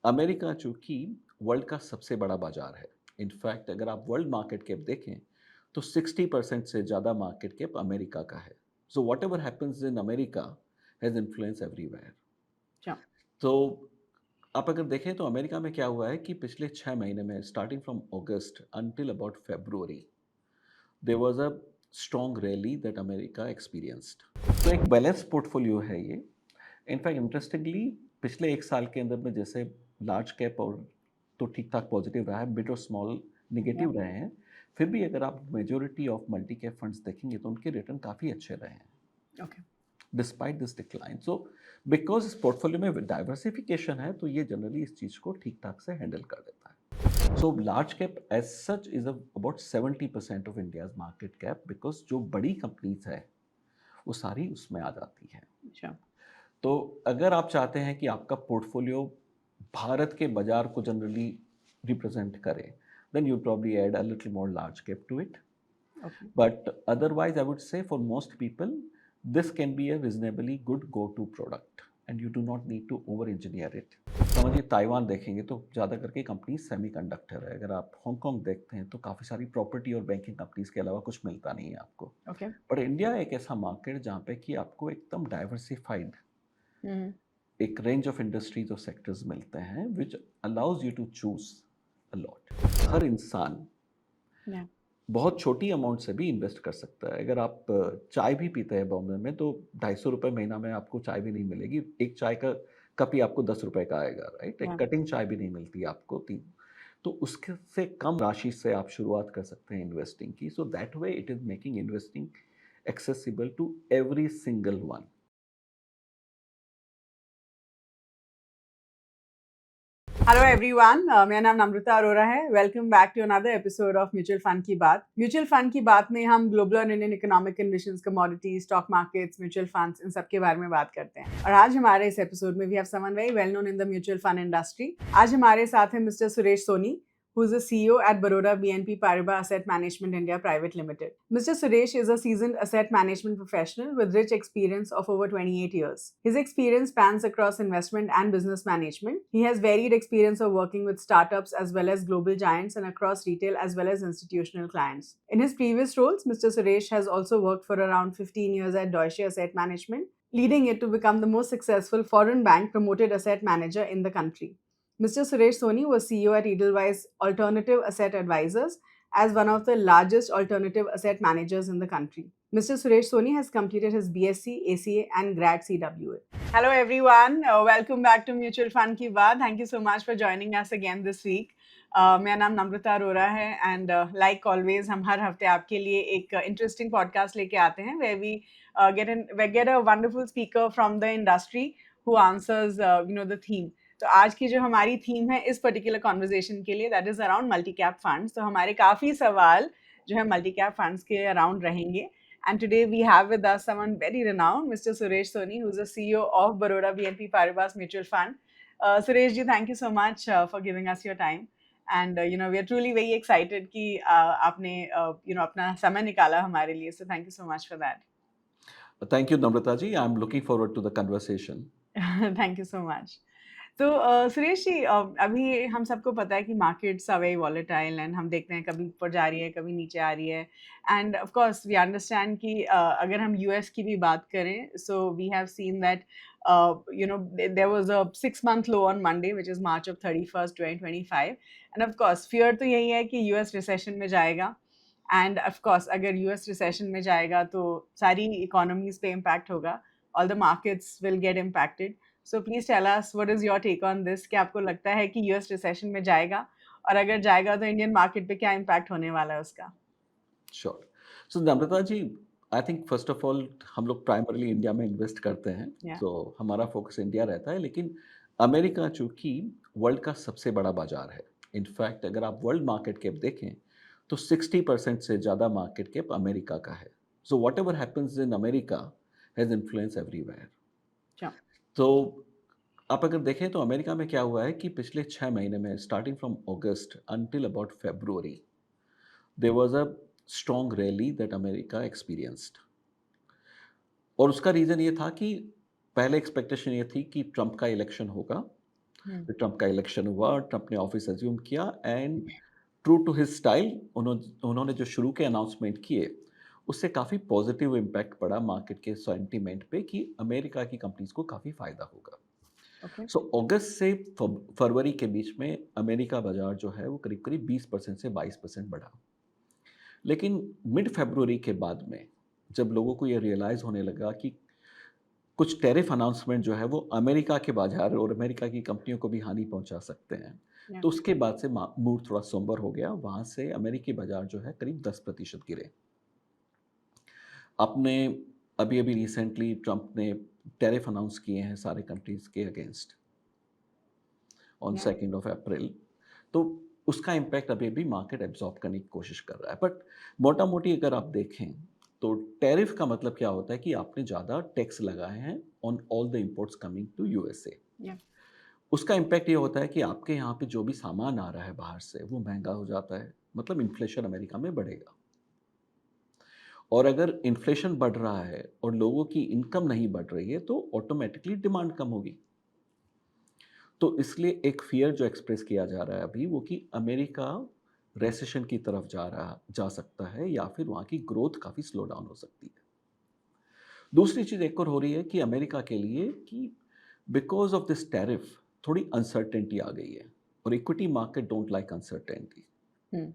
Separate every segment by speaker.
Speaker 1: America चूँकि world का सबसे बड़ा बाज़ार है। इनफैक्ट अगर आप वर्ल्ड मार्केट कैप देखें, तो 60% से ज़्यादा मार्केट कैप अमेरिका का है। So whatever happens in America has influence everywhere.
Speaker 2: अच्छा।
Speaker 1: तो आप अगर देखें तो अमेरिका में क्या हुआ है कि पिछले 6 महीने में starting from August until about February, there was a strong rally that America experienced. तो एक बैलेंस पोर्टफोलियो है ये। इनफैक्ट इंटरेस्टिंगली पिछले 1 साल के अंदर में जैसे लार्ज कैप और तो ठीक-ठाक पॉजिटिव रहा है, मिड और स्मॉल
Speaker 2: या।
Speaker 1: नेगेटिव रहे हैं। फिर भी अगर आप majority of multi cap funds देखेंगे तो उनके रिटर्न काफ़ी अच्छे रहे हैं,
Speaker 2: okay.
Speaker 1: Despite this decline. So because इस पोर्टफोलियो में डाइवर्सिफिकेशन है, तो ये जनरली इस चीज़ को ठीक-ठाक से हैंडल कर देता है। So large cap as such is about 70% of India's market cap because जो बड़ी कंपनीज़ है, वो सारी उसमें आ जाती हैं।
Speaker 2: अच्छा।
Speaker 1: तो अगर आप चाहते हैं कि आपका पोर्टफोलियो भारत के बाजार को जनरली रिप्रेजेंट करे, then you probably add a little more large cap to it.
Speaker 2: Okay.
Speaker 1: But otherwise, I would say for most people, this can be a reasonably good go-to product, and you do not need to over-engineer it. समझिए Taiwan देखेंगे तो ज़्यादा करके company semiconductor है। अगर आप Hong Kong देखते हैं तो काफ़ी सारी प्रॉपर्टी और बैंकिंग कंपनीज के अलावा कुछ मिलता नहीं है आपको।
Speaker 2: ओके।
Speaker 1: बट इंडिया एक ऐसा मार्केट जहाँ पे कि आपको एकदम डाइवर्सिफाइड
Speaker 2: हम्म।
Speaker 1: एक रेंज ऑफ इंडस्ट्रीज और सेक्टर्स मिलते हैं which allows you to choose a lot. हर इंसान
Speaker 2: या।
Speaker 1: बहुत छोटी अमाउंट से भी इन्वेस्ट कर सकता है। अगर आप चाय भी पीते हैं बॉम्बे में तो 250 रुपये महीना में आपको चाय भी नहीं मिलेगी। एक चाय का कप ही आपको 10 रुपये का आएगा, राइट? एक
Speaker 2: या।
Speaker 1: कटिंग चाय भी नहीं मिलती आपको तीन। तो उसके से कम राशि से आप शुरुआत कर सकते हैं इन्वेस्टिंग की। So that way it is making investing accessible to every single one.
Speaker 2: Hello everyone, मेरा नाम नम्रता अरोरा है। Welcome back to another episode of mutual fund की बात। म्यूचुअल फंड की बात में हम ग्लोबल और Indian economic conditions, commodities, stock markets, mutual funds, इन सब के बारे में बात करते हैं। और आज हमारे इस एपिसोड में we have someone very well known in the mutual fund industry. आज हमारे साथ है mister Suresh Soni, who is the CEO at Baroda BNP Paribas Asset Management India Private Limited. Mr. Suresh is a seasoned asset management professional with rich experience of over 28 years. His experience spans across investment and business management. He has varied experience of working with startups as well as global giants and across retail as well as institutional clients. In his previous roles, Mr. Suresh has also worked for around 15 years at Deutsche Asset Management, leading it to become the most successful foreign bank promoted asset manager in the country. Mr. Suresh Soni was CEO at Edelweiss Alternative Asset Advisors as one of the largest alternative asset managers in the country. Mr. Suresh Soni has completed his BSc, ACA, and Grad CWA. Hello, everyone. Welcome back to Mutual Fund की बात. Thank you so much for joining us again this week. मेरा नाम नम्रता अरोरा है and like always हम हर हफ्ते आपके लिए एक इंटरेस्टिंग पॉडकास्ट लेके आते हैं where we get a wonderful speaker from the industry who answers the theme. तो आज की जो हमारी थीम है इस पर्टिकुलर कॉन्वर्जेशन के लिए, that is around multi cap funds. तो हमारे काफ़ी सवाल जो है मल्टी कैप फंड्स के अराउंड रहेंगे। And today we have with us someone very renowned, mister Suresh Soni, who is the CEO of Baroda BNP Paribas mutual fund. Suresh ji, thank you so much for giving us your time and we are truly very excited कि आपने अपना समय निकाला हमारे लिए, so thank you so much for
Speaker 1: thank you Namrata ji, I am looking forward to the conversation.
Speaker 2: That. Thank you so much. तो सुरेश जी, अभी हम सबको पता है कि markets are very volatile and हम देखते हैं कभी ऊपर जा रही है, कभी नीचे आ रही है। And of course we understand कि अगर हम यूएस की भी बात करें, so we have seen that there was a 6 month low on Monday which is March of 31st 2025। And of course fear तो यही है कि यूएस रिसेशन में जाएगा। एंड ऑफ कोर्स अगर यूएस रिसेशन में जाएगा तो सारी इकोनॉमीज पे इम्पैक्ट होगा, all the markets will get impacted. So please tell us what is your take on this, कि आपको लगता है कि यूएस रिसेशन में जाएगा, और अगर जाएगा तो इंडियन मार्केट पे क्या इम्पैक्ट होने वाला है उसका?
Speaker 1: Sure. So Namrata ji, I think first of all हम लोग प्राइमरली इंडिया में इन्वेस्ट करते हैं,
Speaker 2: या।
Speaker 1: तो हमारा फोकस इंडिया रहता है। लेकिन अमेरिका चूँकि वर्ल्ड का सबसे बड़ा बाज़ार है। इनफैक्ट अगर आप वर्ल्ड मार्केट कैप देखें, तो 60% से ज़्यादा मार्केट कैप अमेरिका का है। So whatever happens in America has influence everywhere.
Speaker 2: अच्छा।
Speaker 1: तो आप अगर देखें तो अमेरिका में क्या हुआ है कि पिछले 6 महीने में starting from August until about February, there was a strong rally that America experienced. और उसका रीज़न ये था कि पहले एक्सपेक्टेशन ये थी कि ट्रंप का इलेक्शन होगा
Speaker 2: हम्म,
Speaker 1: ट्रम्प का इलेक्शन हुआ, ट्रम्प ने ऑफिस अज्यूम किया and true to his style उन्होंने जो शुरू के अनाउंसमेंट किए, उससे काफ़ी पॉजिटिव इम्पैक्ट पड़ा मार्केट के सेंटीमेंट पे कि अमेरिका की कंपनीज को काफ़ी फ़ायदा होगा।
Speaker 2: ओके,
Speaker 1: सो अगस्त से फरवरी के बीच में अमेरिका बाजार जो है वो करीब-करीब 20% से 22% बढ़ा। लेकिन मिड फरवरी के बाद में जब लोगों को ये रियलाइज़ होने लगा कि कुछ टैरिफ अनाउंसमेंट जो है वो अमेरिका के बाजार और अमेरिका की कंपनियों को भी हानि पहुंचा सकते हैं,
Speaker 2: या,
Speaker 1: तो उसके बाद से मूड थोड़ा सोम्बर हो गया। वहाँ से अमेरिकी बाजार जो है करीब 10% गिरे। आपने अभी-अभी रिसेंटली ट्रम्प ने टैरिफ अनाउंस किए हैं सारे कंट्रीज़ के अगेंस्ट ऑन
Speaker 2: या,
Speaker 1: 2nd ऑफ अप्रैल। तो उसका इम्पैक्ट अभी भी मार्केट एब्जॉर्ब करने की कोशिश कर रहा है। बट मोटा-मोटी अगर आप देखें, तो टैरिफ का मतलब क्या होता है कि आपने ज़्यादा टैक्स लगाए हैं on all the imports coming to USA.
Speaker 2: Yeah,
Speaker 1: उसका इम्पैक्ट ये होता है कि आपके यहाँ पे जो भी सामान आ रहा है बाहर से, वो महँगा हो जाता है। मतलब इन्फ्लेशन अमेरिका में बढ़ेगा। और अगर इन्फ्लेशन बढ़ रहा है और लोगों की इनकम नहीं बढ़ रही है, तो ऑटोमैटिकली डिमांड कम होगी। तो इसलिए एक फ़ियर जो एक्सप्रेस किया जा रहा है अभी वो कि अमेरिका रिसेशन की तरफ जा सकता है या फिर वहाँ की ग्रोथ काफ़ी स्लो डाउन हो सकती है। दूसरी चीज़ एक और हो रही है कि अमेरिका के लिए कि बिकॉज़ ऑफ दिस टैरिफ थोड़ी अनसर्टेनिटी आ गई है और equity market don't like uncertainty.
Speaker 2: Hmm,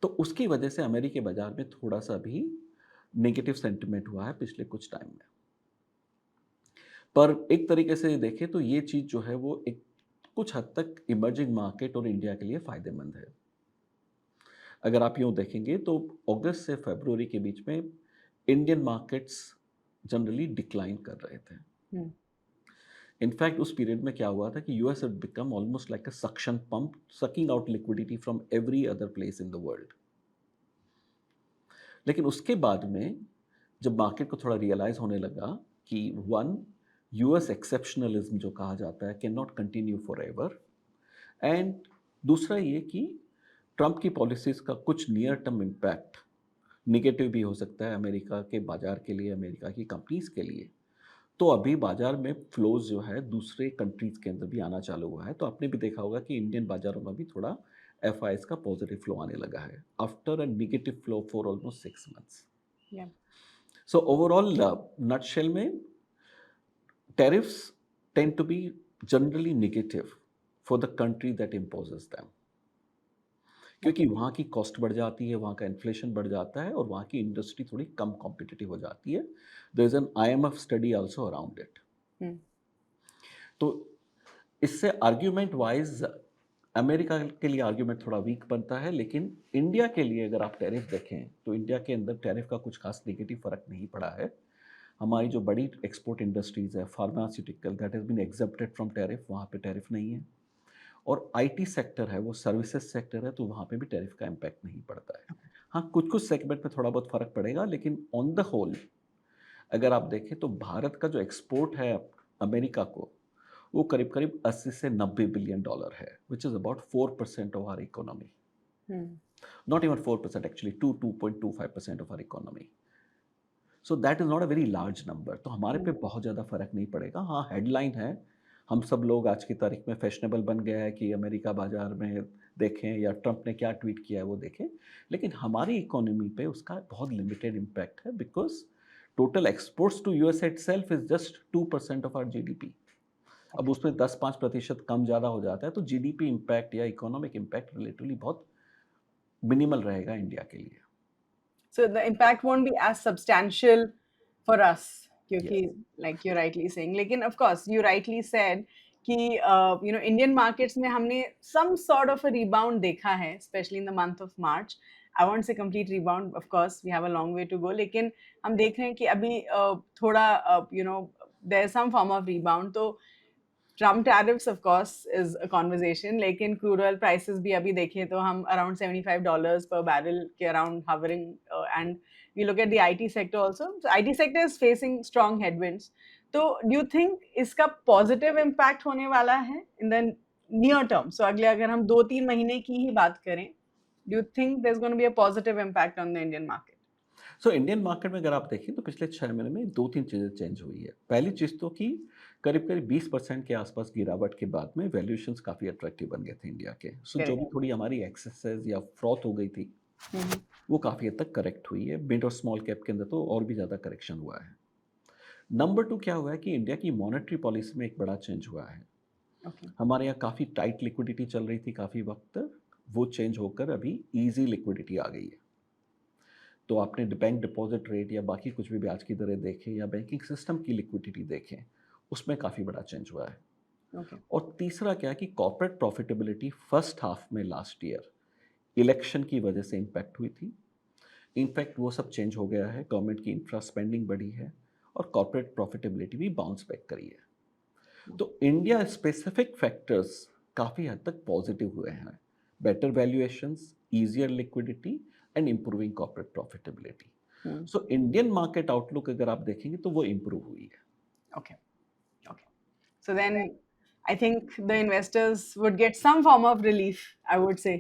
Speaker 1: तो उसकी वजह से अमेरिकी बाजार में थोड़ा-सा भी नेगेटिव सेंटिमेंट हुआ है पिछले कुछ टाइम में। पर एक तरीके से देखें तो ये चीज़ जो है वो एक कुछ हद तक इमर्जिंग मार्केट और इंडिया के लिए फ़ायदेमंद है। अगर आप यूँ देखेंगे तो अगस्त से फरवरी के बीच में इंडियन मार्केट्स जनरली डिक्लाइन कर रहे थे।
Speaker 2: हम्म,
Speaker 1: इनफैक्ट उस पीरियड में क्या हुआ था कि US had become almost like a suction pump, sucking out liquidity from every other place in the world. लेकिन उसके बाद में जब मार्केट को थोड़ा रियलाइज़ होने लगा कि वन, यूएस एक्सेप्शनलिज्म जो कहा जाता है can not continue forever and दूसरा ये कि ट्रंप की पॉलिसीज़ का कुछ नियर टर्म इम्पैक्ट नेगेटिव भी हो सकता है अमेरिका के बाज़ार के लिए, अमेरिका की कंपनीज़ के लिए। तो अभी बाज़ार में फ्लोज़ जो है दूसरे कंट्रीज़ के अंदर भी आना चालू हुआ है। तो आपने भी देखा होगा कि इंडियन बाज़ारों में भी थोड़ा एफआईएस का पॉज़िटिव फ्लो आने लगा है after a negative flow for almost 6 months.
Speaker 2: या,
Speaker 1: सो ओवरऑल नटशेल में tariffs tend to be generally negative for the country that imposes them, क्योंकि
Speaker 2: ओके,
Speaker 1: वहाँ की कॉस्ट बढ़ जाती है, वहाँ का इन्फ्लेशन बढ़ जाता है और वहाँ की इंडस्ट्री थोड़ी कम कॉम्पिटिटिव हो जाती है। There is an IMF study also around it.
Speaker 2: Hmm,
Speaker 1: तो इससे आर्ग्यूमेंट वाइज अमेरिका के लिए आर्ग्यूमेंट थोड़ा वीक बनता है, लेकिन इंडिया के लिए अगर आप टैरिफ देखें तो इंडिया के अंदर टैरिफ का कुछ खास नेगेटिव फ़र्क नहीं पड़ा है। हमारी जो बड़ी एक्सपोर्ट इंडस्ट्रीज़ है, pharmaceutical that has been excepted from tariff, वहाँ पे टैरिफ नहीं है। और आईटी सेक्टर है, वो सर्विसेज सेक्टर है, तो वहाँ पे भी टैरिफ का इम्पैक्ट नहीं पड़ता है। हाँ, कुछ-कुछ सेगमेंट में थोड़ा बहुत फ़र्क पड़ेगा, लेकिन ऑन द होल अगर आप देखें तो भारत का जो एक्सपोर्ट है अमेरिका को, वो करीब-करीब 80 से 90 बिलियन डॉलर है, which is about 4% of our economy.
Speaker 2: Hmm,
Speaker 1: not even 4% actually 2.25% of our economy. So that is not a very large number. तो हमारे पे
Speaker 2: हम्म,
Speaker 1: बहुत ज़्यादा फ़र्क नहीं पड़ेगा। हाँ, हेडलाइन है, हम सब लोग आज की तारीख में फैशनेबल बन गया है कि अमेरिका बाज़ार में देखें या ट्रंप ने क्या ट्वीट किया है वो देखें। लेकिन हमारी इकोनॉमी पे उसका बहुत लिमिटेड इम्पैक्ट है because total exports to USA itself is just 2% of our GDP. अब
Speaker 2: ओके.
Speaker 1: उसमें 10-5% कम ज़्यादा हो जाता है तो जीडीपी इम्पैक्ट या इकोनॉमिक इम्पैक्ट रिलेटिवली बहुत मिनिमल रहेगा इंडिया के लिए।
Speaker 2: So the impact won't be as substantial for us,
Speaker 1: yes.
Speaker 2: क्योंकि like you're rightly saying. लेकिन of course you rightly said कि you know Indian markets में हमने some sort of a rebound देखा है, especially in the month of March. I won't say complete rebound, of course we have a long way to go. लेकिन हम देख रहे हैं कि अभी थोड़ा you know there's some form of rebound. तो Trump tariffs, of course, is a conversation. लेकिन crude oil prices भी अभी देखें तो हम around $75 per barrel के around hovering, and we look at the IT sector also. So IT sector is facing strong headwinds. तो do you think इसका positive impact होने वाला है in the near term? So अगले अगर हम 2-3 महीने की ही बात करें, do you think there's going to be a positive impact on the Indian market?
Speaker 1: So Indian market में अगर आप देखें तो पिछले 6 महीने में 2-3 चीज़ें चेंज हुई है। पहली चीज़ तो कि करीब-करीब 20% के आसपास गिरावट के बाद में वैल्यूएशंस काफ़ी अट्रैक्टिव बन गए थे इंडिया के। सो जो भी
Speaker 2: करेक्ट।
Speaker 1: थोड़ी हमारी एक्सेसेस या फ्रॉथ हो गई थी,
Speaker 2: हम्म।
Speaker 1: वो काफ़ी हद तक करेक्ट हुई है। मिड और स्मॉल कैप के अंदर तो और भी ज़्यादा करेक्शन हुआ है। नंबर 2 क्या हुआ है कि इंडिया की मॉनेटरी पॉलिसी में एक बड़ा चेंज हुआ है।
Speaker 2: ओके।
Speaker 1: हमारे यहाँ काफ़ी टाइट लिक्विडिटी चल रही थी काफ़ी वक़्त तक, वो चेंज होकर अभी ईज़ी लिक्विडिटी आ गई है। तो आपने बैंक डिपॉज़िट रेट या बाकी कुछ भी ब्याज की दरें देखें या बैंकिंग सिस्टम की लिक्विडिटी देखें, उसमें काफ़ी बड़ा चेंज हुआ है।
Speaker 2: ओके।
Speaker 1: और तीसरा क्या है कि कॉर्पोरेट प्रॉफिटेबिलिटी फर्स्ट हाफ में लास्ट ईयर इलेक्शन की वजह से इम्पैक्ट हुई थी। इनफैक्ट वो सब चेंज हो गया है, गवर्नमेंट की इंफ्रा स्पेंडिंग बढ़ी है और कॉर्पोरेट प्रॉफिटेबिलिटी भी बाउंस बैक करी है। तो इंडिया स्पेसिफिक फैक्टर्स काफ़ी हद तक पॉजिटिव हुए हैं। Better valuations, easier liquidity and improving corporate profitability. So Indian market outlook अगर आप देखेंगे तो वो इम्प्रूव हुई है।
Speaker 2: Okay. Okay. So then I think the investors would get some form of relief, I would say,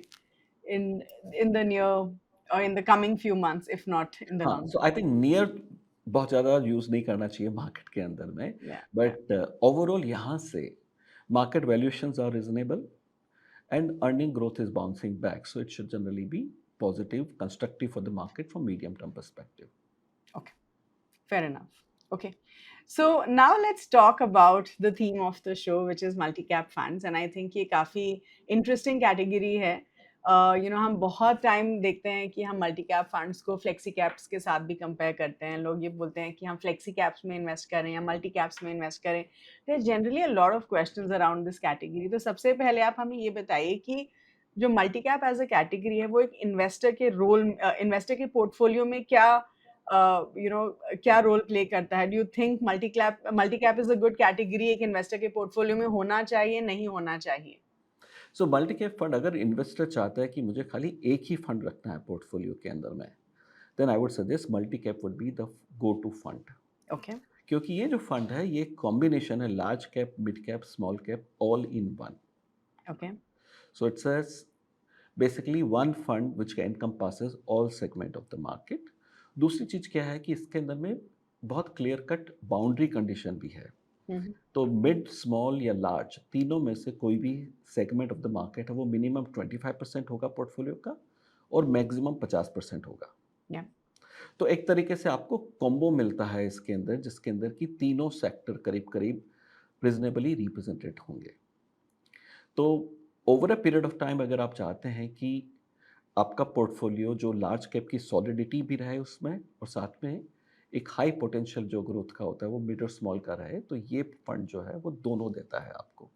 Speaker 2: in in the near or in the coming few months, if not in the
Speaker 1: हाँ,
Speaker 2: long
Speaker 1: so
Speaker 2: term.
Speaker 1: I think near बहुत ज़्यादा use नहीं करना चाहिए market के अंदर में,
Speaker 2: Yeah, yeah.
Speaker 1: But overall यहाँ से market valuations are reasonable and earning growth is bouncing back. So it should generally be positive, constructive for the market from medium term perspective.
Speaker 2: Okay, fair enough. Okay. So now let's talk about the theme of the show, which is multi-cap funds. And I think ये काफ़ी interesting category है. हम बहुत time देखते हैं कि हम multi cap funds को फ्लेक्सी कैप्स के साथ भी कंपेयर करते हैं। लोग ये बोलते हैं कि हम फ्लेक्सी कैप्स में इन्वेस्ट करें या मल्टी कैप्स में इन्वेस्ट करें। There generally a lot of questions around this category. तो सबसे पहले आप हमें ये बताइए कि जो multi cap as a category है वो एक इन्वेस्टर के पोर्टफोलियो में क्या क्या रोल प्ले करता है? Do you think multi cap is a good category, एक इन्वेस्टर के पोर्टफोलियो में होना चाहिए, नहीं होना चाहिए?
Speaker 1: सो मल्टी कैप फंड अगर इन्वेस्टर चाहता है कि मुझे खाली एक ही फंड रखना है पोर्टफोलियो के अंदर में, then I would suggest multi cap would be the go to fund.
Speaker 2: Okay.
Speaker 1: क्योंकि ये जो फंड है ये कॉम्बिनेशन है large cap, mid cap, small cap all in one.
Speaker 2: Okay.
Speaker 1: So it's basically one fund which can encompasses all segment of the market. दूसरी चीज़ क्या है कि इसके अंदर में बहुत क्लियर कट बाउंड्री कंडीशन भी है।
Speaker 2: हम्म।
Speaker 1: तो मिड, स्मॉल या लार्ज तीनों में से कोई भी सेगमेंट ऑफ द मार्केट है वो मिनिमम 25% होगा पोर्टफोलियो का और मैक्सिमम 50% होगा।
Speaker 2: या।
Speaker 1: तो एक तरीके से आपको कॉम्बो मिलता है इसके अंदर जिसके अंदर कि तीनों सेक्टर करीब करीब रिजनेबली रिप्रेजेंटेड होंगे। तो over a period of time अगर आप चाहते हैं कि आपका पोर्टफोलियो जो लार्ज कैप की सॉलिडिटी भी रहे उसमें और साथ में एक हाई पोटेंशियल जो ग्रोथ का होता है वो मिड और स्मॉल का रहे, तो ये फंड जो है वो दोनों देता है आपको।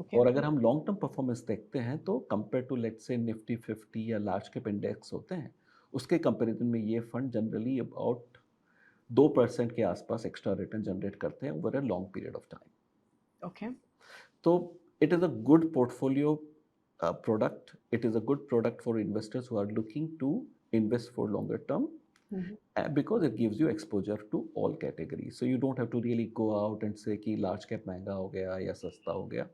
Speaker 2: ओके।
Speaker 1: और अगर हम लॉन्ग टर्म परफॉर्मेंस देखते हैं तो compare to let's say Nifty 50 या लार्ज कैप इंडेक्स होते हैं, उसके कंपैरिजन में ये फंड जनरली अबाउट 2% के आसपास एक्स्ट्रा रिटर्न जनरेट करते हैं over a long period of time.
Speaker 2: Okay.
Speaker 1: तो it is a good portfolio product. It is a good product for investors who are looking to invest for longer term because it gives you exposure to all categories. So you don't have to really go out and say कि large cap महंगा हो गया या सस्ता हो गया.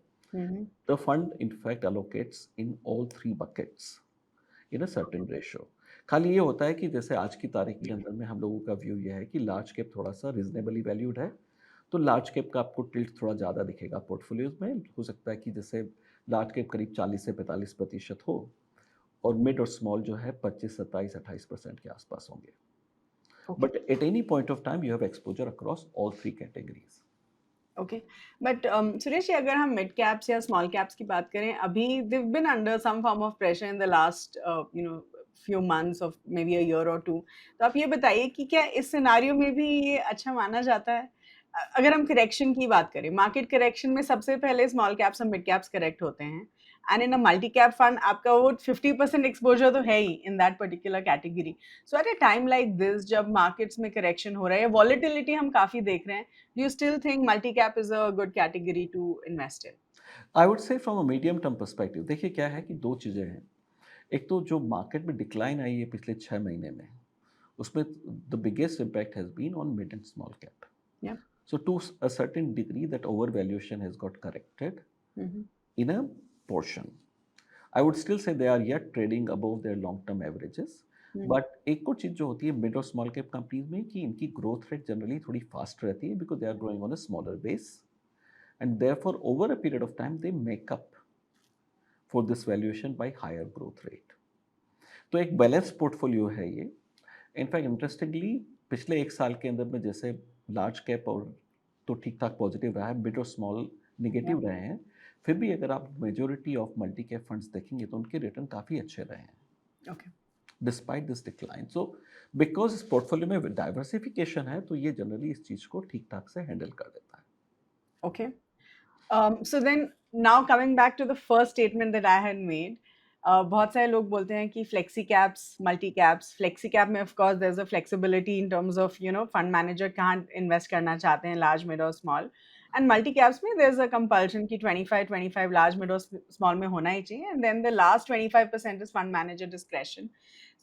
Speaker 1: The fund in fact allocates in all three buckets in a certain ratio. खाली ये होता है कि जैसे आज की तारीख के अंदर में हम लोगों का व्यू ये है कि लार्ज कैप थोड़ा सा रिजनेबली वैल्यूड है, तो लार्ज कैप का आपको टिल्ट थोड़ा ज़्यादा दिखेगा पोर्टफोलियोज में। हो सकता है कि जैसे लार्ज कैप करीब 40 से 45% हो और मिड और स्मॉल जो है 25, 27, 28% के आसपास होंगे।
Speaker 2: Okay.
Speaker 1: But at any point of time you have exposure across all three categories.
Speaker 2: Okay. But Suresh ji, अगर हम मिड कैप्स या स्मॉल कैप्स की बात करें, अभी they've been under some form of pressure in the last few months of maybe a year or two. तो आप ये बताइए कि क्या इस सिनारियो में भी ये अच्छा माना जाता है? अगर हम करेक्शन की बात करें, मार्केट करेक्शन में सबसे पहले स्मॉल कैप्स और मिड कैप्स करेक्ट होते हैं, and in a multi cap fund आपका वो 50% एक्सपोजर तो है ही in that particular category. So at a time like this, जब मार्केट्स में करेक्शन हो रहा है, वॉलेटिलिटी हम काफ़ी देख रहे हैं, do you still think multi-cap is a good category to invest in?
Speaker 1: I would say from a medium term perspective देखिए क्या है कि दो चीज़ें हैं। एक तो जो मार्केट में डिक्लाइन आई है पिछले 6 महीने में, उसमें the biggest impact has been on mid and small cap.
Speaker 2: Yeah.
Speaker 1: So to a certain degree, that overvaluation has got corrected
Speaker 2: Mm-hmm.
Speaker 1: in a portion. I would still say they are yet trading above their long-term averages,
Speaker 2: hmm,
Speaker 1: but एक और चीज़ जो होती है mid और small cap companies में कि इनकी growth rate generally थोड़ी फास्ट रहती है because they are growing on a smaller base and therefore over a period of time they make up for this valuation by higher growth rate. तो एक balance portfolio है ये। In fact interestingly पिछले एक साल के अंदर में जैसे लार्ज कैप और तो ठीक ठाक पॉजिटिव रहा है, मिड और स्मॉल
Speaker 2: yeah,
Speaker 1: निगेटिव रहे हैं। फिर भी अगर आप majority of multi cap funds देखेंगे तो उनके रिटर्न काफ़ी अच्छे रहे हैं
Speaker 2: okay.
Speaker 1: Despite this decline. So because इस पोर्टफोलियो में डाइवर्सिफिकेशन है तो ये जनरली इस चीज़ को ठीक ठाक से हैंडल कर देता है।
Speaker 2: Okay. So then now coming back to the first statement that I had made, बहुत सारे लोग बोलते हैं कि flexi caps, multi caps, flexi cap में of course there's a flexibility in terms of fund manager कहाँ invest करना चाहते हैं large, mid और small, and multi caps में there's a compulsion कि 25 large, mid और small में होना ही चाहिए, and then the last 25% is fund manager discretion.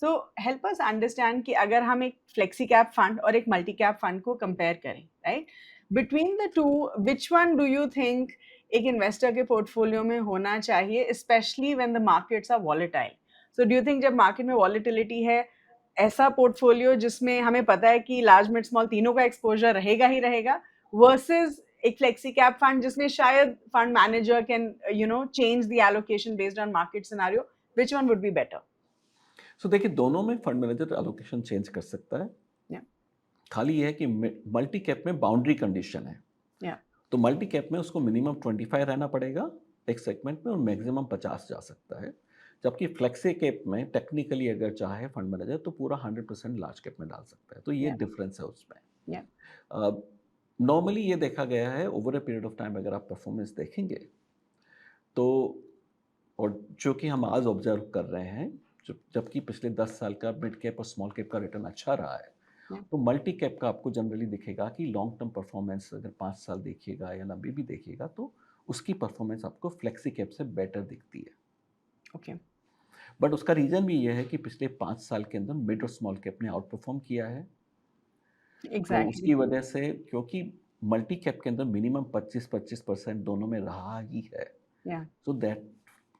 Speaker 2: So help us understand कि अगर हम एक flexi cap fund और एक multi cap fund को compare करें, right? Between the two, which one do you think एक इन्वेस्टर के पोर्टफोलियो में होना चाहिए, specially when the markets are volatile? So do you think जब मार्केट में वॉलेटिलिटी है, ऐसा पोर्टफोलियो जिसमें हमें पता है कि लार्ज मिड स्मॉल तीनों का एक्सपोजर रहेगा ही रहेगा, वर्सेस एक फ्लेक्सी कैप फंड जिसमें शायद fund manager can change the allocation based on market scenario, which one would be better?
Speaker 1: So देखिए दोनों में फंड मैनेजर एलोकेशन चेंज कर सकता है।
Speaker 2: या
Speaker 1: खाली ये है कि मल्टी कैप में बाउंड्री कंडीशन है।
Speaker 2: या
Speaker 1: तो मल्टी कैप में उसको मिनिमम 25 रहना पड़ेगा एक सेगमेंट में और मैक्सिमम 50 जा सकता है। जबकि फ्लेक्सी कैप में टेक्निकली अगर चाहे फंड मैनेजर तो पूरा 100% लार्ज कैप में डाल सकता है। तो ये
Speaker 2: या
Speaker 1: डिफरेंस है उसमें।
Speaker 2: या
Speaker 1: नॉर्मली ये देखा गया है over a period of time अगर आप परफॉर्मेंस देखेंगे तो और जो कि हम आज ऑब्जर्व कर रहे हैं जबकि पिछले 10 साल का मिड कैप और स्मॉल कैप का रिटर्न अच्छा रहा है
Speaker 2: या
Speaker 1: तो मल्टी कैप का आपको जनरली दिखेगा कि लॉन्ग टर्म परफॉर्मेंस अगर 5 साल देखिएगा या लंबी भी देखिएगा तो उसकी परफॉर्मेंस आपको फ्लेक्सी कैप से बेटर दिखती है।
Speaker 2: ओके
Speaker 1: बट उसका रीज़न भी ये है कि पिछले 5 साल के अंदर मिड और स्मॉल कैप ने आउट परफॉर्म किया है। तो
Speaker 2: एग्जैक्टली
Speaker 1: उसकी वजह से क्योंकि मल्टी कैप के अंदर मिनिमम 25-25% दोनों में रहा ही है।
Speaker 2: या
Speaker 1: So that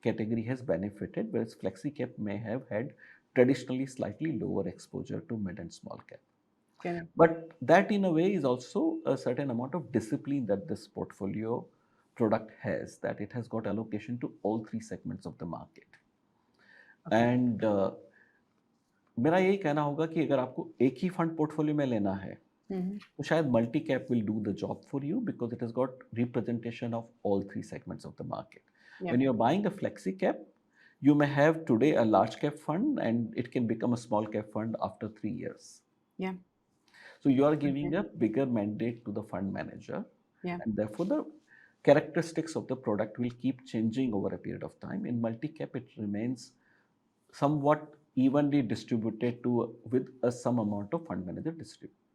Speaker 1: category has benefited, whereas flexi cap may have had traditionally slightly lower exposure to mid and small cap.
Speaker 2: Correct
Speaker 1: But that, in a way, is also a certain amount of discipline that this portfolio product has, that it has got allocation to all three segments of the market.
Speaker 2: Okay
Speaker 1: And मेरा यही कहना होगा कि अगर आपको एक ही fund portfolio में लेना है तो शायद multi cap will do the job for you because it has got representation of all three segments of the market.
Speaker 2: या
Speaker 1: When you're buying a flexi cap, you may have today a large cap fund and it can become a small cap fund after 3 years.
Speaker 2: या
Speaker 1: So you are
Speaker 2: okay
Speaker 1: giving a bigger mandate to the fund manager,
Speaker 2: या
Speaker 1: and therefore the characteristics of the product will keep changing over a period of time. In multi cap, it remains somewhat evenly distributed to with some amount of fund manager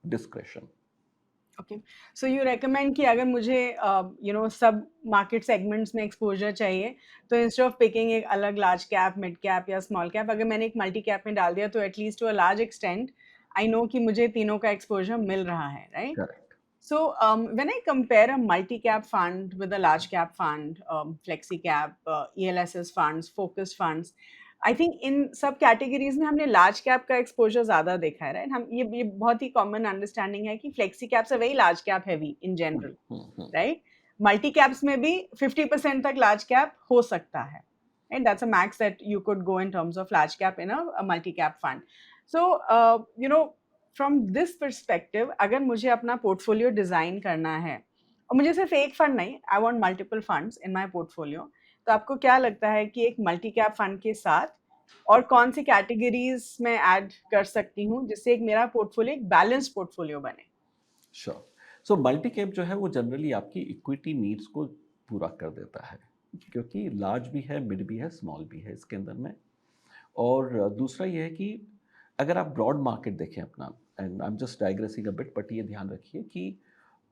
Speaker 1: discretion.
Speaker 2: Okay so you recommend कि अगर मुझे सब market segments में exposure चाहिए, तो instead of picking एक अलग large cap, mid cap या स्मॉल कैप, अगर मैंने एक मल्टी कैप में डाल दिया तो at least to a large extent I know कि मुझे तीनों का एक्सपोजर मिल रहा है, right?
Speaker 1: Correct.
Speaker 2: So when I compare a multi-cap fund with a large cap fund, flexi cap, ELSS funds, focused funds, I think in सब categories में हमने लार्ज कैप का एक्सपोजर ज्यादा देखा है, राइट? हम ये बहुत ही कॉमन अंडरस्टैंडिंग है कि flexi caps are very large cap heavy in
Speaker 1: Hmm,
Speaker 2: general,
Speaker 1: hmm, hmm.
Speaker 2: Right? Multi caps में भी 50% तक लार्ज कैप हो सकता है, right? That's a max that you could go in terms of large cap in a multi cap fund. So from this perspective, अगर मुझे अपना portfolio design करना है और मुझे सिर्फ एक फंड नहीं, I want multiple funds in my portfolio, तो आपको क्या लगता है कि एक मल्टी कैप फंड के साथ और कौन सी कैटेगरीज में ऐड कर सकती हूँ जिससे एक मेरा पोर्टफोलियो एक बैलेंस्ड पोर्टफोलियो बने?
Speaker 1: श्योर। सो मल्टी कैप जो है वो जनरली आपकी इक्विटी नीड्स को पूरा कर देता है क्योंकि लार्ज भी है, मिड भी है, स्मॉल भी है इसके अंदर में। और दूसरा ये है कि अगर आप ब्रॉड मार्केट देखें अपना, and I am just digressing a bit, but ये ध्यान रखिए कि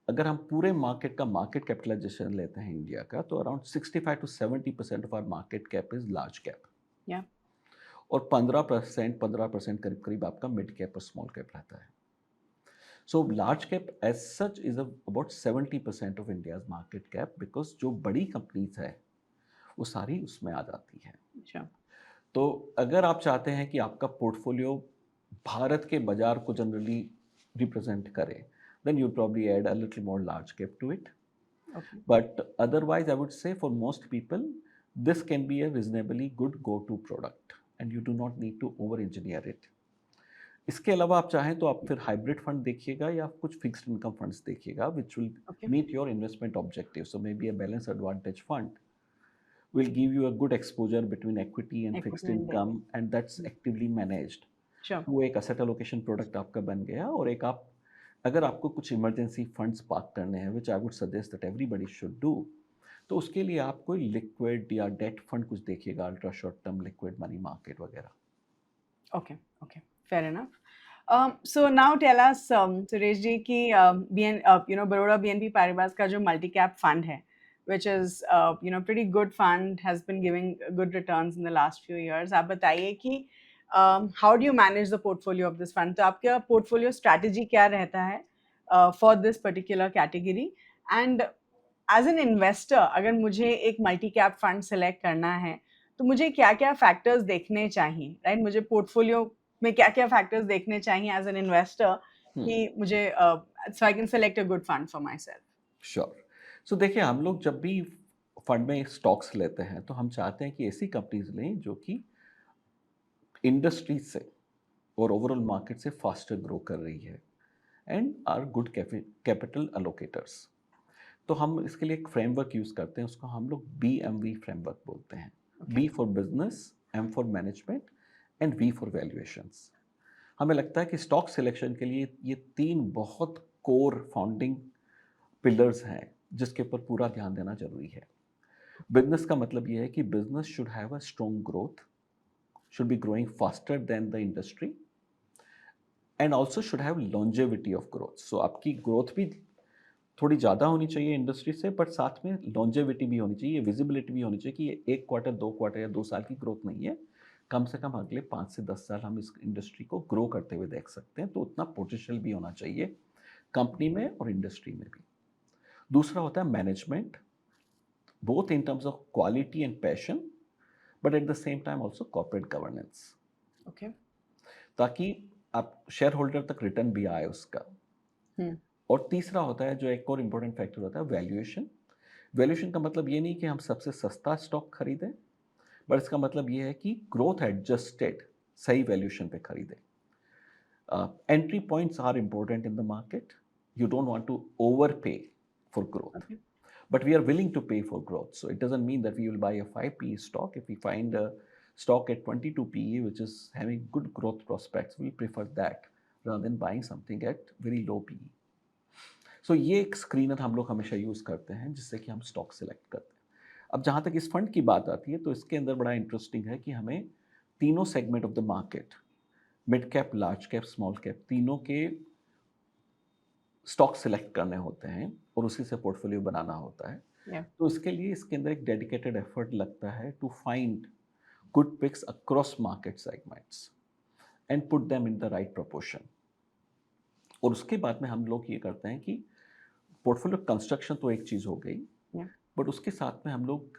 Speaker 1: अगर हम पूरे मार्केट का मार्केट कैपिटलाइजेशन लेते हैं इंडिया का तो around 65 to 70% of our market cap is large cap
Speaker 2: या
Speaker 1: और 15% करीब करीब आपका मिड कैप और स्मॉल कैप रहता है। So large cap as such is about 70% of India's market cap because जो बड़ी कंपनीज है वो सारी उसमें आ जाती हैं।
Speaker 2: अच्छा
Speaker 1: तो अगर आप चाहते हैं कि आपका पोर्टफोलियो भारत के बाजार को जनरली रिप्रेजेंट करे, then you'll probably add a little more large cap to it.
Speaker 2: Okay.
Speaker 1: But otherwise, I would say for most people, this can be a reasonably good go-to product, and you do not need to over-engineer it. इसके अलावा आप चाहें तो आप फिर hybrid fund देखिएगा या कुछ फिक्स्ड इनकम फंड्स देखिएगा which will
Speaker 2: Okay.
Speaker 1: Meet your investment objective. So maybe a balance advantage fund will give you a good exposure between equity and
Speaker 2: Equity
Speaker 1: fixed
Speaker 2: and debt.
Speaker 1: income, and that's actively managed.
Speaker 2: Sure.
Speaker 1: वो एक asset allocation product आपका बन गया. और एक आप अगर आपको कुछ इमरजेंसी फंड्स पार्क करने हैं which I would suggest that everybody should do, तो उसके लिए आप कोई लिक्विड या डेट फंड कुछ देखिएगा, ultra short term liquid money market वगैरह.
Speaker 2: Okay, okay, fair enough. So now tell us, Suresh ji, कि Baroda BNP Paribas का जो multi cap fund है, which is pretty good fund, has been giving good returns in the last few years. आप बताइए कि how do you manage the portfolio of this fund? तो आपका portfolio strategy क्या रहता है for this particular category? And as an investor, अगर मुझे एक multi cap fund select करना है, तो मुझे क्या-क्या फैक्टर्स देखने चाहिए, राइट? मुझे पोर्टफोलियो में क्या-क्या फैक्टर्स देखने चाहिए एज़ एन इन्वेस्टर कि मुझे so I can select a good fund for myself?
Speaker 1: Sure. So देखिए, हम लोग जब भी फंड में स्टॉक्स लेते हैं तो हम चाहते हैं कि ऐसी कंपनीज लें जो कि इंडस्ट्रीज से और ओवरऑल मार्केट से फास्टर ग्रो कर रही है एंड आर गुड कैपिटल अलोकेटर्स. तो हम इसके लिए एक फ्रेमवर्क यूज़ करते हैं, उसको हम लोग BMV फ्रेमवर्क बोलते हैं. B for business, M for management and V for valuations. हमें लगता है कि स्टॉक सिलेक्शन के लिए ये 3 बहुत कोर फाउंडिंग पिलर्स हैं जिसके ऊपर पूरा ध्यान देना जरूरी है. बिजनेस का मतलब ये है कि business should have a strong growth, should be growing faster than the industry and also should have longevity of growth. So आपकी ग्रोथ भी थोड़ी ज़्यादा होनी चाहिए इंडस्ट्री से, बट साथ में लॉन्जेविटी भी होनी चाहिए, विजिबिलिटी भी होनी चाहिए कि ये 1 क्वार्टर 2 क्वार्टर या 2 साल की ग्रोथ नहीं है, कम से कम अगले 5 से 10 साल हम इस इंडस्ट्री को ग्रो करते हुए देख सकते हैं. तो उतना पोटेंशियल भी होना चाहिए कंपनी में और इंडस्ट्री में भी. दूसरा होता है management, both in terms of quality and passion, but at the same time also corporate governance,
Speaker 2: okay.
Speaker 1: ताकि आप शेयर होल्डर तक रिटर्न भी आए उसका. और तीसरा होता है जो एक और इम्पोर्टेंट फैक्टर होता है वैल्यूएशन. वैल्यूएशन का मतलब ये नहीं कि हम सबसे सस्ता स्टॉक खरीदें, बट इसका मतलब ये है कि ग्रोथ एडजस्टेड सही वैल्यूएशन पे खरीदें. Entry points are important in the market. You don't want to overpay for growth,
Speaker 2: Okay.
Speaker 1: but we are willing to pay for growth. So it doesn't mean that we will buy a 5 PE stock. If we find a stock at 22 PE which is having good growth prospects, we prefer that rather than buying something at very low PE. सो ये एक screener हम लोग हमेशा use करते हैं जिससे कि हम स्टॉक सेलेक्ट करते हैं. अब जहाँ तक इस फंड की बात आती है तो इसके अंदर बड़ा इंटरेस्टिंग है कि हमें तीनों segment of the market, mid cap, large cap, small cap, तीनों के स्टॉक सेलेक्ट करने होते हैं और उसी से पोर्टफोलियो बनाना होता है.
Speaker 2: Yeah.
Speaker 1: तो इसके लिए इसके अंदर एक डेडिकेटेड एफर्ट लगता है to find good picks across market segments and put them in the right proportion. और उसके बाद में हम लोग ये करते हैं कि पोर्टफोलियो कंस्ट्रक्शन तो एक चीज़ हो गई, बट उसके साथ में हम लोग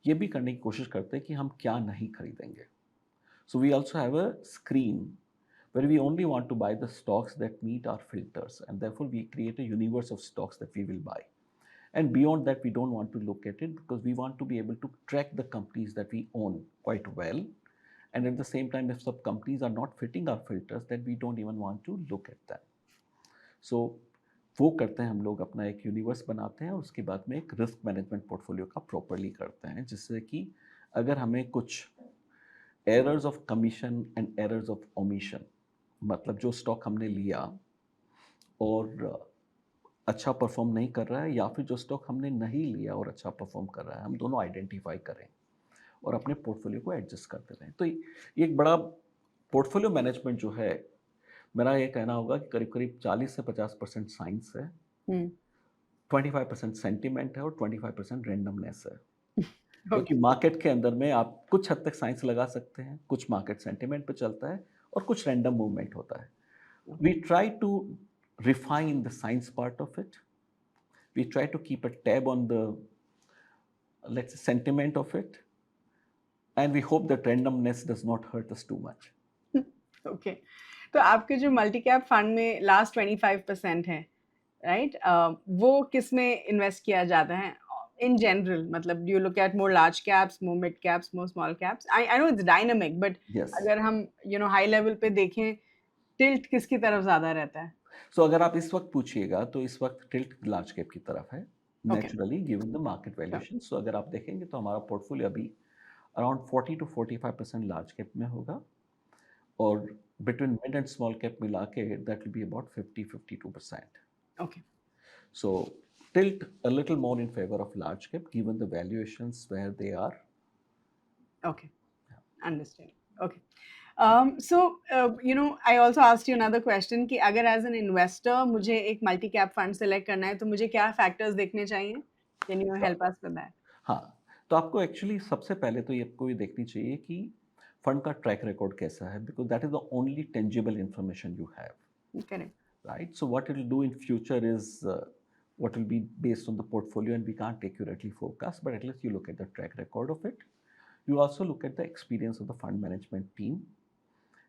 Speaker 1: ये भी करने की कोशिश करते हैं कि हम क्या नहीं खरीदेंगे. So we also have a screen where we only want to buy the stocks that meet our filters, and therefore we create a universe of stocks that we will buy. And beyond that, we don't want to look at it because we want to be able to track the companies that we own quite well. And at the same time, if some companies are not fitting our filters, then we don't even want to look at them. So वो करते हैं हम लोग, अपना एक universe बनाते हैं और उसके बाद में एक रिस्क मैनेजमेंट पोर्टफोलियो का प्रॉपरली करते हैं, जिससे कि अगर हमें कुछ errors of commission and errors of omission, मतलब जो स्टॉक हमने लिया और अच्छा परफॉर्म नहीं कर रहा है या फिर जो स्टॉक हमने नहीं लिया और अच्छा परफॉर्म कर रहा है, हम दोनों आइडेंटिफाई करें और अपने पोर्टफोलियो को एडजस्ट करते रहें. तो ये एक बड़ा पोर्टफोलियो मैनेजमेंट जो है, मेरा ये कहना होगा कि करीब करीब 40 से 50% साइंस है, 25% सेंटिमेंट है और 25% रैंडमनेस है. क्योंकि मार्केट के अंदर में आप कुछ हद तक साइंस लगा सकते हैं, कुछ मार्केट सेंटिमेंट पे चलता है और कुछ रैंडम मूवमेंट होता है. We try to refine the science part of it. We try to keep a tab on the, let's say, sentiment of it, and we hope that randomness does not hurt us too much.
Speaker 2: Okay. तो आपके जो multi cap fund में last 25% है, right? वो किस में invest किया जाता है इन जनरल? मतलब do you look at more large caps, more mid caps, more small caps? I know it's dynamic, but
Speaker 1: yes.
Speaker 2: अगर हम हाई लेवल पे देखें, टिल्ट किसकी तरफ ज़्यादा रहता है?
Speaker 1: सो अगर आप इस वक्त पूछिएगा तो इस वक्त टिल्ट लार्ज कैप की तरफ है,
Speaker 2: okay,
Speaker 1: naturally given the market
Speaker 2: sure.
Speaker 1: Valuation. So अगर आप देखेंगे तो हमारा पोर्टफोलियो अभी अराउंड 40 to 45% लार्ज कैप में होगा, और between mid and small cap मिला के that will be about 50-52%.
Speaker 2: Okay,
Speaker 1: So tilt a little more in favor of large cap given the valuations where they are.
Speaker 2: Okay, understand. Okay. So I also asked you another question कि अगर as an investor मुझे एक multi cap fund select करना है, तो मुझे क्या factors देखने चाहिए? Can you
Speaker 1: Sure.
Speaker 2: Help us with that?
Speaker 1: हाँ, तो आपको एक्चुअली सबसे पहले तो ये आपको ये देखनी चाहिए कि फंड का ट्रैक रिकॉर्ड कैसा है, because that is the only tangible information you have,
Speaker 2: correct.
Speaker 1: right? So what it will do in future is what will be based on the portfolio, and we can't accurately forecast, but at least you look at the track record of it. You also look at the experience of the fund management team